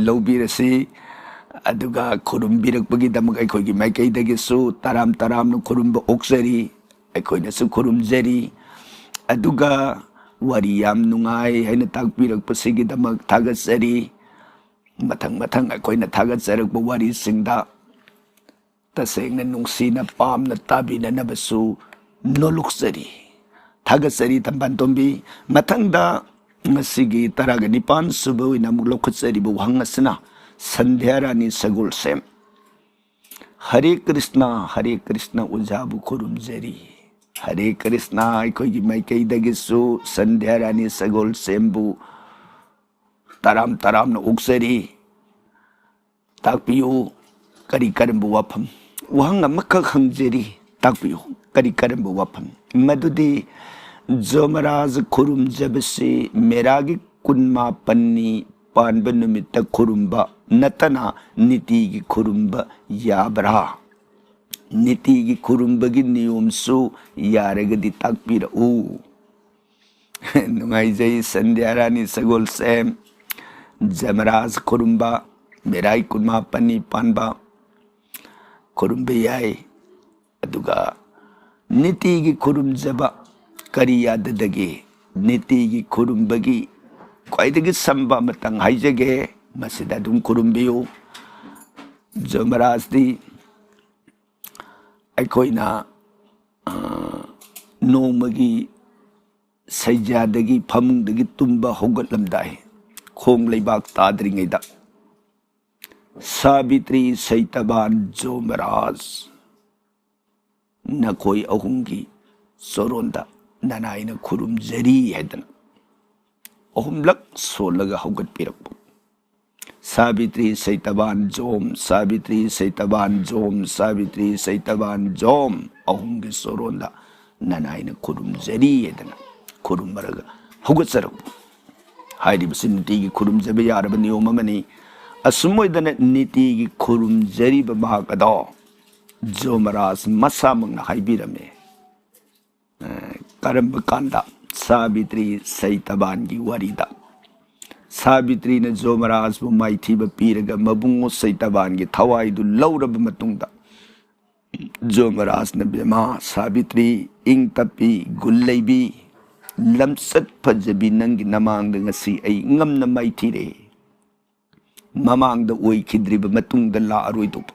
ꯂꯧꯕꯤꯔꯁꯤ꯫ ꯑꯗꯨꯒ ꯈꯨꯔꯨꯝꯕꯤꯔꯛꯄꯒꯤꯗꯃꯛ ꯑꯩꯈꯣꯏꯒꯤ ꯃꯥꯏꯀꯩꯗꯒꯤꯁꯨ ꯇꯔꯥꯝꯅ ꯈꯨꯔꯨꯝꯕ ꯑꯣꯛꯆꯔꯤ, ꯑꯩꯈꯣꯏꯅꯁꯨ ꯈꯨꯔꯨꯝꯖꯔꯤ꯫ ꯑꯗꯨꯒ ꯋꯥꯔꯤ ꯌꯥꯝ ꯅꯨꯡꯉꯥꯏ ꯍꯥꯏꯅ ꯇꯥꯛꯄꯤꯔꯛꯄꯁꯤꯒꯤꯗꯃꯛ ꯊꯥꯒꯠꯆꯔꯤ꯫ ꯃꯊꯪ ꯑꯩꯈꯣꯏꯅ ꯊꯥꯒꯠꯆꯔꯛꯄ ꯋꯥꯔꯤꯁꯤꯡꯗ ꯇꯁꯦꯡꯅ ꯅꯨꯡꯁꯤꯅ ꯄꯥꯝꯅ ꯇꯥꯕꯤꯅꯅꯕꯁꯨ ꯅꯣꯜꯂꯨꯛꯆꯔꯤ, ꯊꯥꯒꯠꯆꯔꯤ ꯊꯝꯕꯥꯟ ꯇꯣꯝꯕꯤ꯫ ꯃꯊꯪꯗ ꯉꯁꯤꯒꯤ 19 ꯁꯨꯕ ꯑꯣꯏꯅ ꯑꯃꯨꯛ ꯂꯧꯈꯠꯆꯔꯤꯕ ꯋꯥꯍꯪ ꯑꯁꯤꯅ ꯁꯟꯙ꯭ꯌꯥꯔꯥꯅꯤ ꯁꯒꯣꯜꯁꯦꯝ꯫ ꯍꯔꯦ ꯀ꯭ꯔꯤꯁꯅ ꯑꯣꯖꯥꯕꯨ ꯈꯨꯔꯨꯝꯖꯔꯤ, ꯍꯔꯦ ꯀ꯭ꯔꯤꯁꯅ ꯑꯩꯈꯣꯏꯒꯤ ꯃꯥꯏꯀꯩꯗꯒꯤꯁꯨ ꯁꯟꯙ꯭ꯌꯥꯔꯥꯅꯤ ꯁꯒꯣꯜꯁꯦꯝꯕꯨ ꯇꯔꯥꯝꯅ ꯑꯣꯛꯆꯔꯤ꯫ ꯇꯥꯛꯄꯤꯌꯨ ꯀꯔꯤ ꯀꯔꯝꯕ ꯋꯥꯐꯝ? ꯋꯥꯍꯪ ꯑꯃꯈꯛ ꯍꯪꯖꯔꯤ, ꯇꯥꯛꯄꯤꯌꯨ ꯀꯔꯤ ꯀꯔꯝꯕ ꯋꯥꯐꯝ? ꯃꯗꯨꯗꯤ ꯖꯣꯃꯔꯥꯖ ꯈꯨꯔꯨꯝꯖꯕꯁꯤ ꯃꯦꯔꯥꯒꯤ 19ꯅꯤ ꯄꯥꯟꯕ ꯅꯨꯃꯤꯠꯇ ꯈꯨꯔꯨꯝꯕ ꯅꯠꯇꯅ ꯅꯤꯇꯤꯒꯤ ꯈꯨꯔꯨꯝꯕ ꯌꯥꯕ꯭ꯔꯥ? ꯅꯤꯇꯤꯒꯤ ꯈꯨꯔꯨꯝꯕꯒꯤ ꯅꯤꯌꯣꯝꯁꯨ ꯌꯥꯔꯒꯗꯤ ꯇꯥꯛꯄꯤꯔꯛꯎ꯫ ꯅꯨꯡꯉꯥꯏꯖꯩ ꯁꯟꯙ꯭ꯌꯥꯔꯥꯅꯤ ꯁꯒꯣꯜꯁꯦꯝ, ꯖꯃꯔꯥꯖ ꯈꯨꯔꯨꯝꯕ, ꯃꯦꯔꯥꯏ 19ꯅꯤ ꯄꯥꯟꯕ ꯈꯨꯔꯨꯝꯕ ꯌꯥꯏ꯫ ꯑꯗꯨꯒ ꯅꯤꯇꯤꯒꯤ ꯈꯨꯔꯨꯝꯖꯕ ꯀꯔꯤ ꯌꯥꯗꯗꯒꯦ? ꯅꯤꯇꯤꯒꯤ ꯈꯨꯔꯨꯝꯕꯒꯤ ꯈ꯭ꯋꯥꯏꯗꯒꯤ ꯁꯝꯕ ꯑꯃꯇꯪ ꯍꯥꯏꯖꯒꯦ, ꯃꯁꯤꯗ ꯑꯗꯨꯝ ꯈꯨꯔꯨꯝꯕꯤꯌꯨ꯫ ꯖꯃꯔꯥꯖꯗꯤ ꯑꯩꯈꯣꯏꯅ ꯅꯣꯡꯃꯒꯤ ꯁꯩꯖꯥꯗꯒꯤ ꯐꯃꯨꯡꯗꯒꯤ ꯇꯨꯝꯕ ꯍꯧꯒꯠꯂꯝꯗꯥꯏ ꯈꯣꯡ ꯂꯩꯕꯥꯛ ꯇꯥꯗ꯭ꯔꯤꯉꯩꯗ ꯁꯥꯕꯤꯇ꯭ꯔꯤ, ꯁꯩꯇꯕꯥꯟ, ꯖꯣꯃꯔꯥꯖ ꯅꯈꯣꯏ ꯑꯍꯨꯝꯒꯤ ꯆꯣꯔꯣꯟꯗ ꯅꯅꯥꯏꯅ ꯈꯨꯔꯨꯝꯖꯔꯤ ꯍꯥꯏꯗꯅ 3 ꯁꯣꯜꯂꯒ ꯍꯧꯒꯠꯄꯤꯔꯛꯄ꯫ ꯁꯥꯕꯤꯇ꯭ꯔꯤ, ꯁꯩꯇꯕꯥꯟ, ꯖꯣꯝ, ꯁꯥꯕꯤꯇ꯭ꯔꯤ, ꯁꯩꯇꯕꯥꯟ, ꯖꯣꯝ, ꯁꯥꯕꯤꯇ꯭ꯔꯤ, ꯁꯩꯇꯕꯥꯟ, ꯖꯣꯝ, ꯑꯍꯨꯝꯒꯤ ꯆꯣꯔꯣꯟꯗ ꯅꯅꯥꯏꯅ ꯈꯨꯔꯨꯝꯖꯔꯤ ꯍꯥꯏꯗꯅ ꯈꯨꯔꯨꯝꯃꯔꯒ ꯍꯧꯒꯠꯆꯔꯛꯄ꯫ ꯍꯥꯏꯔꯤꯕꯁꯤ ꯅꯤꯇꯤꯒꯤ ꯈꯨꯔꯨꯝꯖꯕ ꯌꯥꯔꯕ ꯅꯤꯌꯣꯝ ꯑꯃꯅꯤ꯫ ꯑꯁꯨꯝ ꯑꯣꯏꯗꯅ ꯅꯤꯇꯤꯒꯤ ꯈꯨꯔꯨꯝꯖꯔꯤꯕ ꯃꯍꯥꯛ ꯑꯗꯣ ꯖꯣꯃꯔꯥꯖ ꯃꯁꯥꯃꯛꯅ ꯍꯥꯏꯕꯤꯔꯝꯃꯦ꯫ ꯀꯔꯝꯕ ꯀꯥꯟꯗ? ꯁꯥꯕꯤꯇ꯭ꯔꯤ ꯁꯩꯇꯕꯥꯟꯒꯤ ꯋꯥꯔꯤꯗ ꯁꯥꯕꯤꯇ꯭ꯔꯤꯅ ꯖꯣꯃꯔꯥꯖꯕꯨ ꯃꯥꯏꯊꯤꯕ ꯄꯤꯔꯒ ꯃꯕꯨꯡꯉꯣ ꯁꯩꯇꯕꯥꯟꯒꯤ ꯊꯋꯥꯏꯗꯨ ꯂꯧꯔꯕ ꯃꯇꯨꯡꯗ ꯖꯣꯃꯔꯥꯖꯅ ꯕꯦꯃꯥ ꯁꯥꯕꯤꯇ꯭ꯔꯤ, ꯏꯪ ꯇꯞꯄꯤ, ꯒꯨꯟ ꯂꯩꯕꯤ, ꯂꯝꯆꯠ ꯐꯖꯕꯤ, ꯅꯪꯒꯤ ꯅꯃꯥꯡꯗ ꯉꯁꯤ ꯑꯩ ꯉꯝꯅ ꯃꯥꯏꯊꯤꯔꯦ, ꯃꯃꯥꯡꯗ ꯑꯣꯏꯈꯤꯗ꯭ꯔꯤꯕ ꯃꯇꯨꯡꯗ ꯂꯥꯛꯑꯔꯣꯏꯗꯧꯕ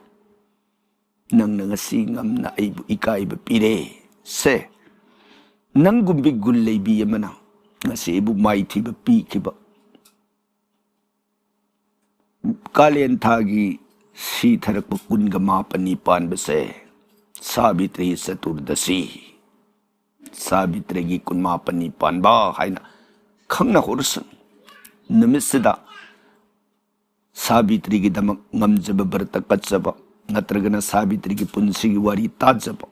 ꯅꯪꯅ ꯉꯁꯤ ꯉꯝꯅ ꯑꯩꯕꯨ ꯏꯀꯥꯏꯕ ꯄꯤꯔꯦ꯫ ꯁꯦ ꯅꯪꯒꯨꯝꯕꯤ ꯒꯨꯟ ꯂꯩꯕꯤ ꯑꯃꯅ ꯉꯁꯤ ꯑꯩꯕꯨ ꯃꯥꯏꯊꯤꯕ ꯄꯤꯈꯤꯕ ꯀꯥꯂꯦꯟ ꯊꯥꯒꯤ ꯁꯤꯊꯔꯛꯄ 19ꯅꯤ ꯄꯥꯟꯕꯁꯦ ꯁꯥꯕꯤꯇ꯭ꯔꯤ ꯆꯇꯨꯔꯗꯁꯤ Sabitri kunmapani panba haina khangna horsun numisida Sabitri gi damak ngamjaba barta katsaba natragana Sabitri gi punsi gi wari tajaba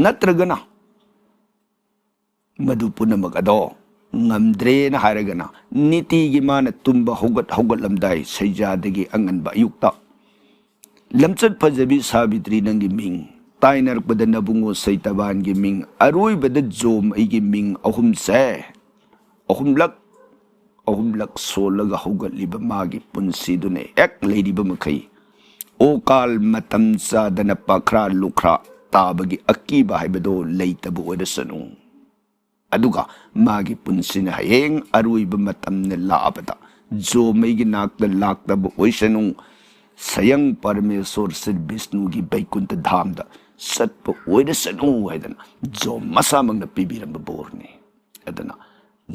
natragana madu punamak ado ngamdre na haragana niti gi mana tumba hogat lamdai saijadagi anganba ayukta lamchat pajabi Sabitri nangi ming Tainar pada nabungo sa itaban giming aroy bada jom ay giming ahumlak solaga hugat liba magi punsi dun ek lady ba makay o kal matamsa dana pakra lukra tabagi akiba hay bado layta buwada sanong aduga magi punsi na hayeng aroy ba matam na laabata jom ay ginakta lakta buway sanong sayang Parmeswar Sri Vishnu gi Vaikunta Dhamda satpa oida sanu haidana jom masamang na pibiramba borni adana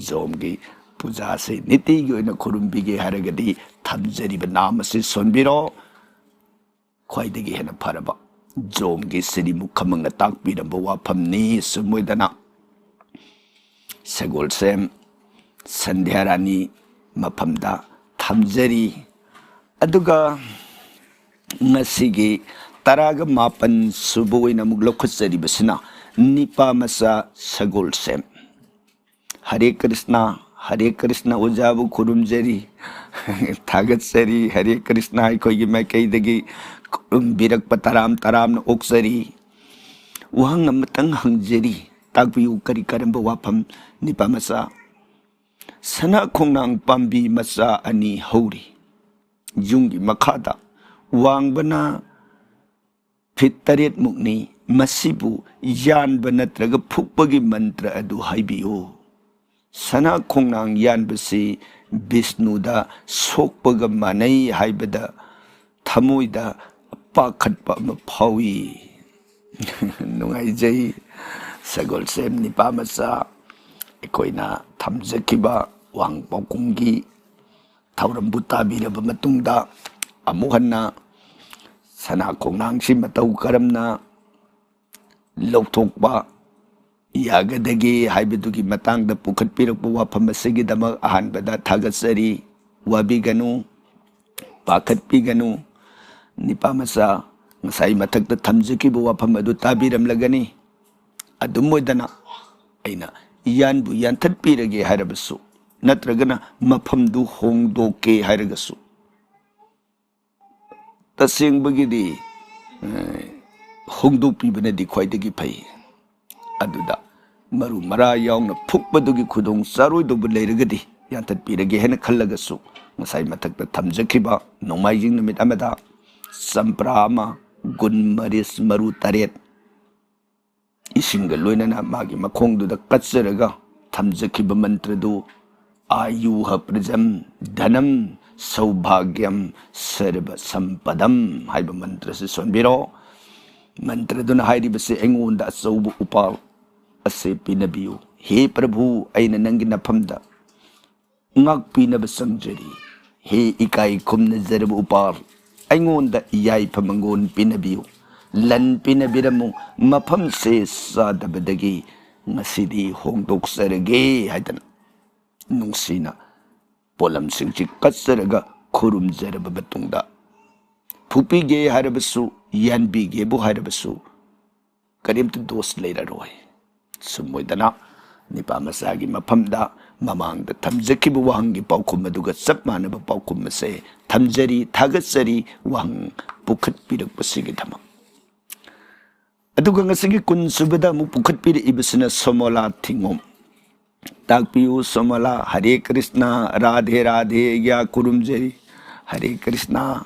jom gi puja se niti gi oina khurumbige haragadi thamjari ba nam se sonbiro khwaidagi hena pharaba jom gi sri mukhamang na takbiramba waphamni sumoidana Sagolsem Sandhyarani maphamda thamjari aduga ngasigi Taraga mapan subuoy na muglokhotsari basina nipa masa Sagolsem Hare Krishna ujabu kurumjari thagatsari Hare Krishna aikoigi maikaidagi birak pataram na oksari wahang amatang hangjari tagbiu kari karamba wapam nipa masa sana khongnang pambi masa ani hauri jungi makhada wangbana Fitarit mukni masibu yan banatraga phukpagi mantra adu haibiyo sana khongnang yan basi Vishnuda sokpaga manai haibada thamoida pakhatpa ama phawi nungaijai Sagolsem nipa masa ekoina thamjakiba wangpokunggi thaurambu tabiraba matungda amuhanna Sana khongnang si matau karamna lawthokpa yagadagi haibadugi matangda pukhatpirakpa wafam asigidamag ahanbada thagatsari wabiganu pakhatpiganu nipa masa ngasai mathakta thamjakiba wafam adu tabiramlagani adumoidana aina yanbu yanthatpirage harabasu natragana mafamdu hongdoke haragasu tasing bagidi hongdokpibana di khwaidagi phai aduda maru mara yaungna phukbadugi khudong charoidobu leiragadi yanthatpirage hena khallagasu ngasai mathakta thamjakhiba nongmaijing numit amada sampra ama gunmaris maru taret isinga loinana magi makhongduda katsaraga thamjakhiba mantradu ayuha prajam dhanam Saubhagyam Sarva Sampadam haiba mantra se sonbiro mantra duna hairi base engonda asaubu upal ase pinabiyo he prabhu aina nangi naphamda ngak pinaba sangjari he ikai khumna zarba upal engonda iyai phamangon pinabiyo lan pinabiramu mafam se sadabadagi ngasidi hongdoksarage haidana nungsina Polam singchi katsaraga khurumjaraba batungda phupige harabasu yanbige bu harabasu karimta dos leiraroi sumoidana nipa masagi maphamda mamangda thamjakibu wahangi paukhum aduga chap manaba paukhum se thamjari thagatsari wahang pukhatpirakpasigi thama aduga ngasigi kunsubada mu pukhatpiri ibasina somola thingom Takpiu somala Hare Krishna Radhe Radhe ya kurumjari Hare Krishna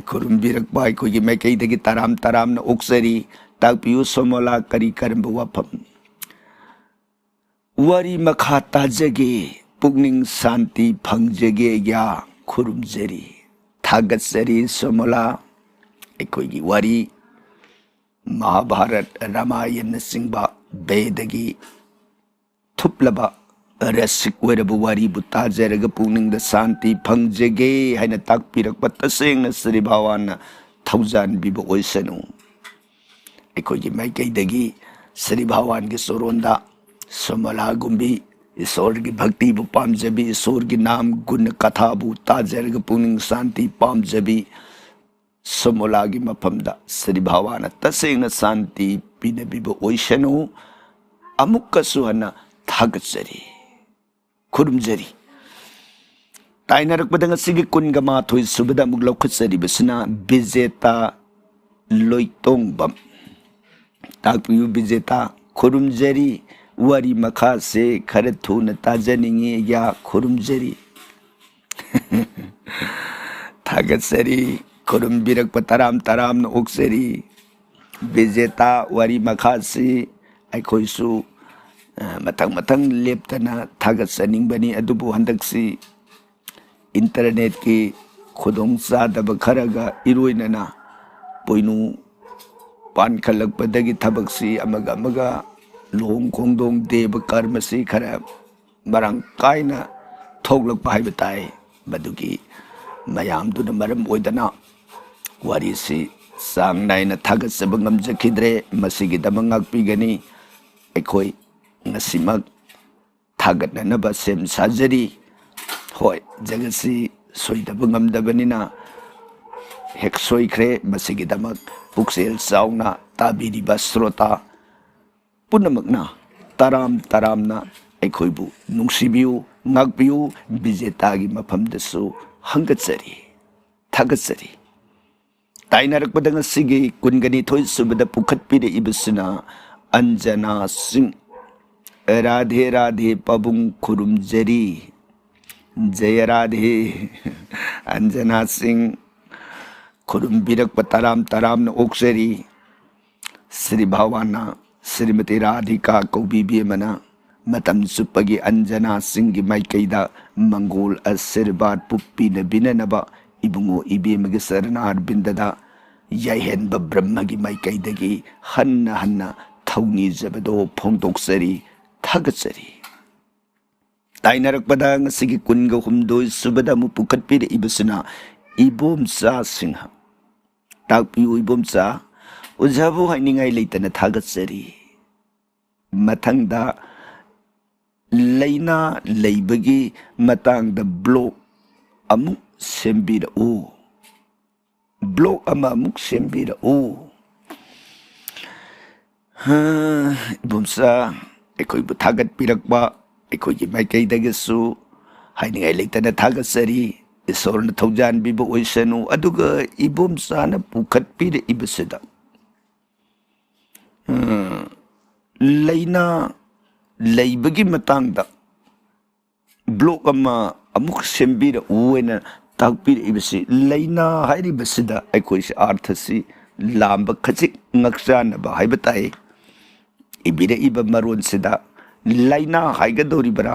kurumbirakpa aikoigi maikaidagi taram na oksari takpiu somala kari karamba wafam wari makha tajage pukning santi phangjage ya kurumjari thagatsari somala aikoigi wari Mahabharat Ramayana singba Vedagi Thuplaba rasik werabu wari butajaraga pungning da santi phangjage haina takpirakpa tasengna Sri Bhawana thaujan biba oisanu aikoigi maikaidagi Shri भगवान की सोरोंदा समला गुंबी ईश्वर की भक्ति बु पामजबी ईश्वर की नाम गुण कथा बु ताजरग पुनिंग शांति पामजबी समला की मफमदा श्री भगवान तसेंग शांति पीनबीब ओइसनु अमुक्कसु हना थागचरी खुरुमजरी ताइनरकपदा ngasiगी kunga mathoi subada muk laukhachari basna bijeta loitong takpiu bijeta khurumjari wari makha se khare thuna tajaningi ya khurumjari thagachari khurumbirak pataram taram na oksari bijeta wari makha se aikhoisu matang matang leptana thagachaning bani adubu handaksi internet की खुदोंग चादब खरगा इरोइनना पोइनु पान खलकपदगी थबकसी अमगा अमगा लोंग खोंदोंग देब कर्मसी खरा मरंग कायना थोगलक HYBE ताय बदुगी मयाम दुना मरम ओइदना वारीसी सांग नायना थागसब ngamjखिद्रे मसिगी दमंग ngakpigani एखोय ngasimak थागतनब same साजरी होय जगसी सोइदब ngamdabani हेक सोइख्रे मसिगिदमक पुक्सेल चाउना ताबिरिबा श्रोता पुनमकना ताराम तारामना एखोइबु नुंसिबिउ ngakबिउ बिजेतागी मफमदसु हंगचरी थागचरी ताइनरकपदा ngasiगी कुनगनी थोइ सुबदा पुखतपिरे इबसना अंजना सिंह राधे राधे पबुंग खुरुमजरी जय राधे अंजना सिंह खुरुमबिरक ताराम ताराम न ओक्सरी श्री भगवाना श्रीमती राधिका कौबीबी मना मतम सुपगी अंजना सिंह की माइकैदा मंगोल आशीर्वाद पुप्पी न बिननबा इबुंगो इबेमगे सरनार बिंददा यहेनब ब्रह्म की माइकैदगी हन्ना हन्ना थौनी जबदो फोंदोक्सरी थगचरी ताइनरकपदा ngasiगी kunga humdoi subada mu pukatpire ibusuna ibomcha singha takpiu ibomcha ujabu hainingai leitana thagachari mathangda leina leibagi matangda blog amuk sembira o blog ama amuk sembira o ibomcha ekoi bu thagat pirakba एकोई माइकैदगसु हाइनिंगाई लेतना थागसरी ईश्वरना थौजान बिबो ओइसनु अदुगा इबोमचाना पुखतपिरे इबसदा लेना लेबगी मतंगदा block अमा अमुक सेंबिर ओइना ताकपिरे इबसि लेना हाइरिबसदा एकोइस अर्थसि लांब खजिक ngaksanaba हाइबताई इबिरे इब मरोनसिदा लाइना हाइगदोरिबरा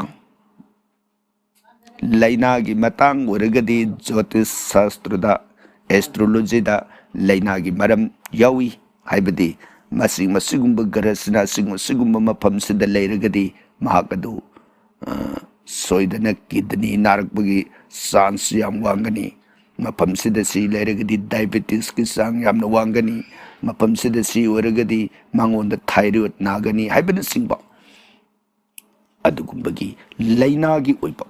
लाइना की मतंग ओरगदी ज्योतिष शास्त्रदा एस्ट्रोलॉजीदा लाइना की मरम यावी हाइबदी मसिग मसिगुंब गरसना सिगुंब मफमसिदा लेरगदी महाकदु सोइदना किडनी नारकबगी चांस याम वांगनी मफमसिदा सी लेरगदी डायबिटीज की सांग याम वांगनी मफमसिदा सी ओरगदी मांगोंदा थायराइड नागनी हाइबना सिंगबा अदुगुंबगी लाइनागी ओइबा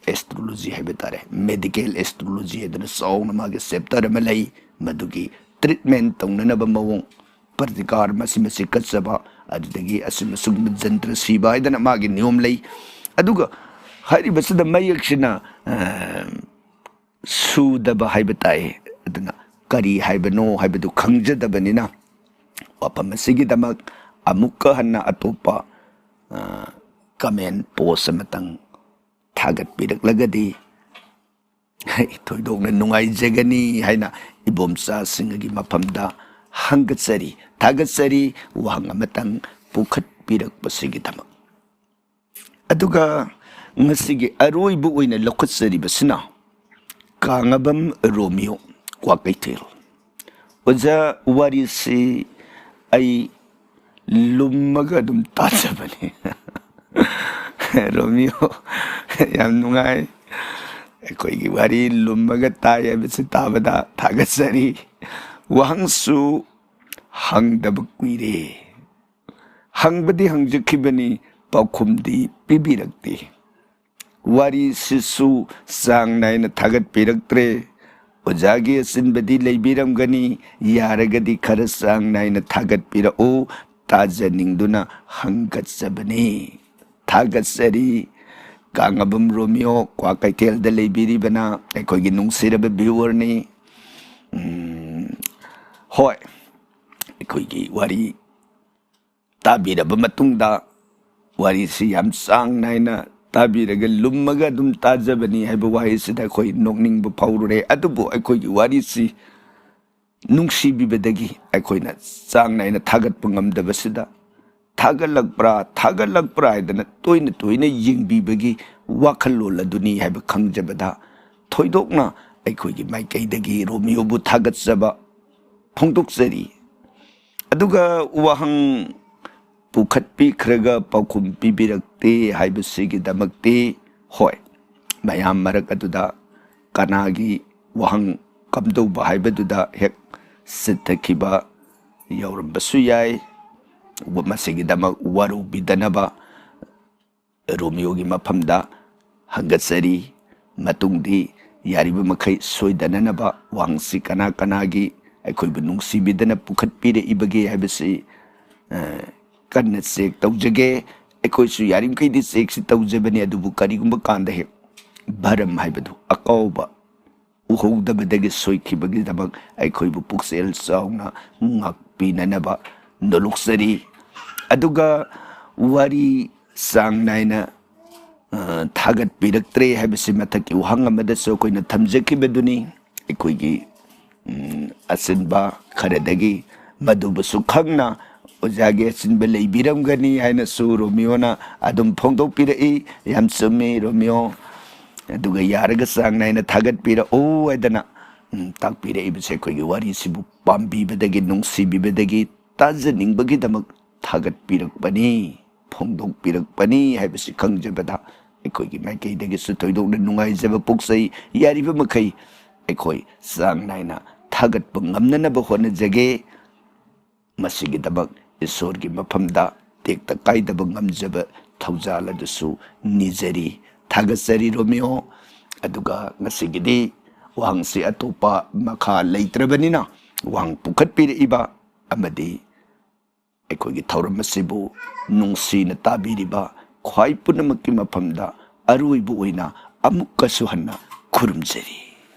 एस्ट्रोलॉजी है बतारे मेडिकल एस्ट्रोलॉजी है सौन मागे चैप्टर में लई मदुगी ट्रीटमेंट तौननब मवों प्रतिकार मसी मसी कच्चबा अदुदगी असम सुगम जंत्र सीबा इदन मागे नियम लई अदुगा हरि बसद मयक्षना सुदब है बताए अदना करी हाइबनो हाइबदु खंगजदबनिना वापम सिगिदमक अमुक्क हन्ना अतोपा कमेंट पोस्ट मतंग थागत पिरकलगदी थोइदोंना नुंगाइजगनी हाइना इबोमचा सिंगगी मफमदा हंगचरी थागचरी वहंग मतंग पुखत पिरकपसिगिदम अदुगा ngasiगी अरोइबु ओइना लखचरीबसिना कांगबम रोमियो क्वाकैथेल ओजा वारिसी आई लुम्मगा दुम ताजबनी रोमियो याम नुंगाई कोई वारी लुम्मगा ताय बिसे ताबदा थागसरी वहंसु हंगदब कुइरे hangबदी hangjakibani pakhumdi pibirakti wari sisu sang naina thagat piraktre ojagi asinbadi leibiramgani yaragadi khara sang naina thagat pirao tajaningduna hangatsabani thagatsari Kangabam Romeo kwa kaitel da leibiri bana aikoigi nungsiraba viewer ni hoi aikoigi wari tabiraba matungda wari si yam sang naina tabiraga lummaga dum tajabani haiba wahi sida koi nokningba paurure adubu aikoigi wari si nungsibibadagi aikoina sang naina thagatpa ngamdabasida थागलकप्रा हैदना तोइना यिंगबीबगी वाखलोल अदुनी हैबा खंगजबदा थोइदोकना अखोइगी माइकैदगी रोमियोबु थागतजबा फोंदोकजरी अदुगा वहंग पुखतपीख्रगा पाउखुम पिबिरक्ते हैबसिगी दमक्ते होय मयाम मरक अदुदा कनागी वहंग कमदौबा हैबदुदा हेक सिद्धखिबा यौरबसु याय Masigidama waru bidanaba Romeo gi mafamda hangatsari matungdi yariba makai soidananaba wangsi kana kanagi aikoibu nungsi bidana pukhatpire ibage habisi kanna sek taujage aikoisu yarim kaidi sek si taujabani adubu karigumba kanda he baram haibadu akauba uhogdabadagi soikhibagi dabak aikoibu puksel sauna ngakpinanaba noloksari aduga wari sang naina thagat piraktre habisi mathaki uhang amada so koina thamjakibaduni aikoigi asinba kharadagi madubu sukhangna ojage asinba leibiramgani haina su Romeona adum phongdok pirai yam chumi Romeo aduga yaraga sang naina thagat pira o adana takpire ibse koigi wari sibu pambibadagi nungsibibadagi tajaningba damak thagat pirakpani phongdok pirakpani haibasi khangjabada aikoigi maikaidagi su thoidokna nungaijaba puksai yariba makai aikoi sang naina thagatpa ngamnanaba honajage masigi damak isorgi mafamda tekta kaidaba ngamjaba thaujal adusu nijari thagatsari Romeo aduga ngasigidi wangsi atopa makha leitrabanina wang pukhatpiraiba amadi aikoigi thauram asibu nungsina tabiriba khwai punamakki mafamda aruibu oina amukkasu hanna khurumjari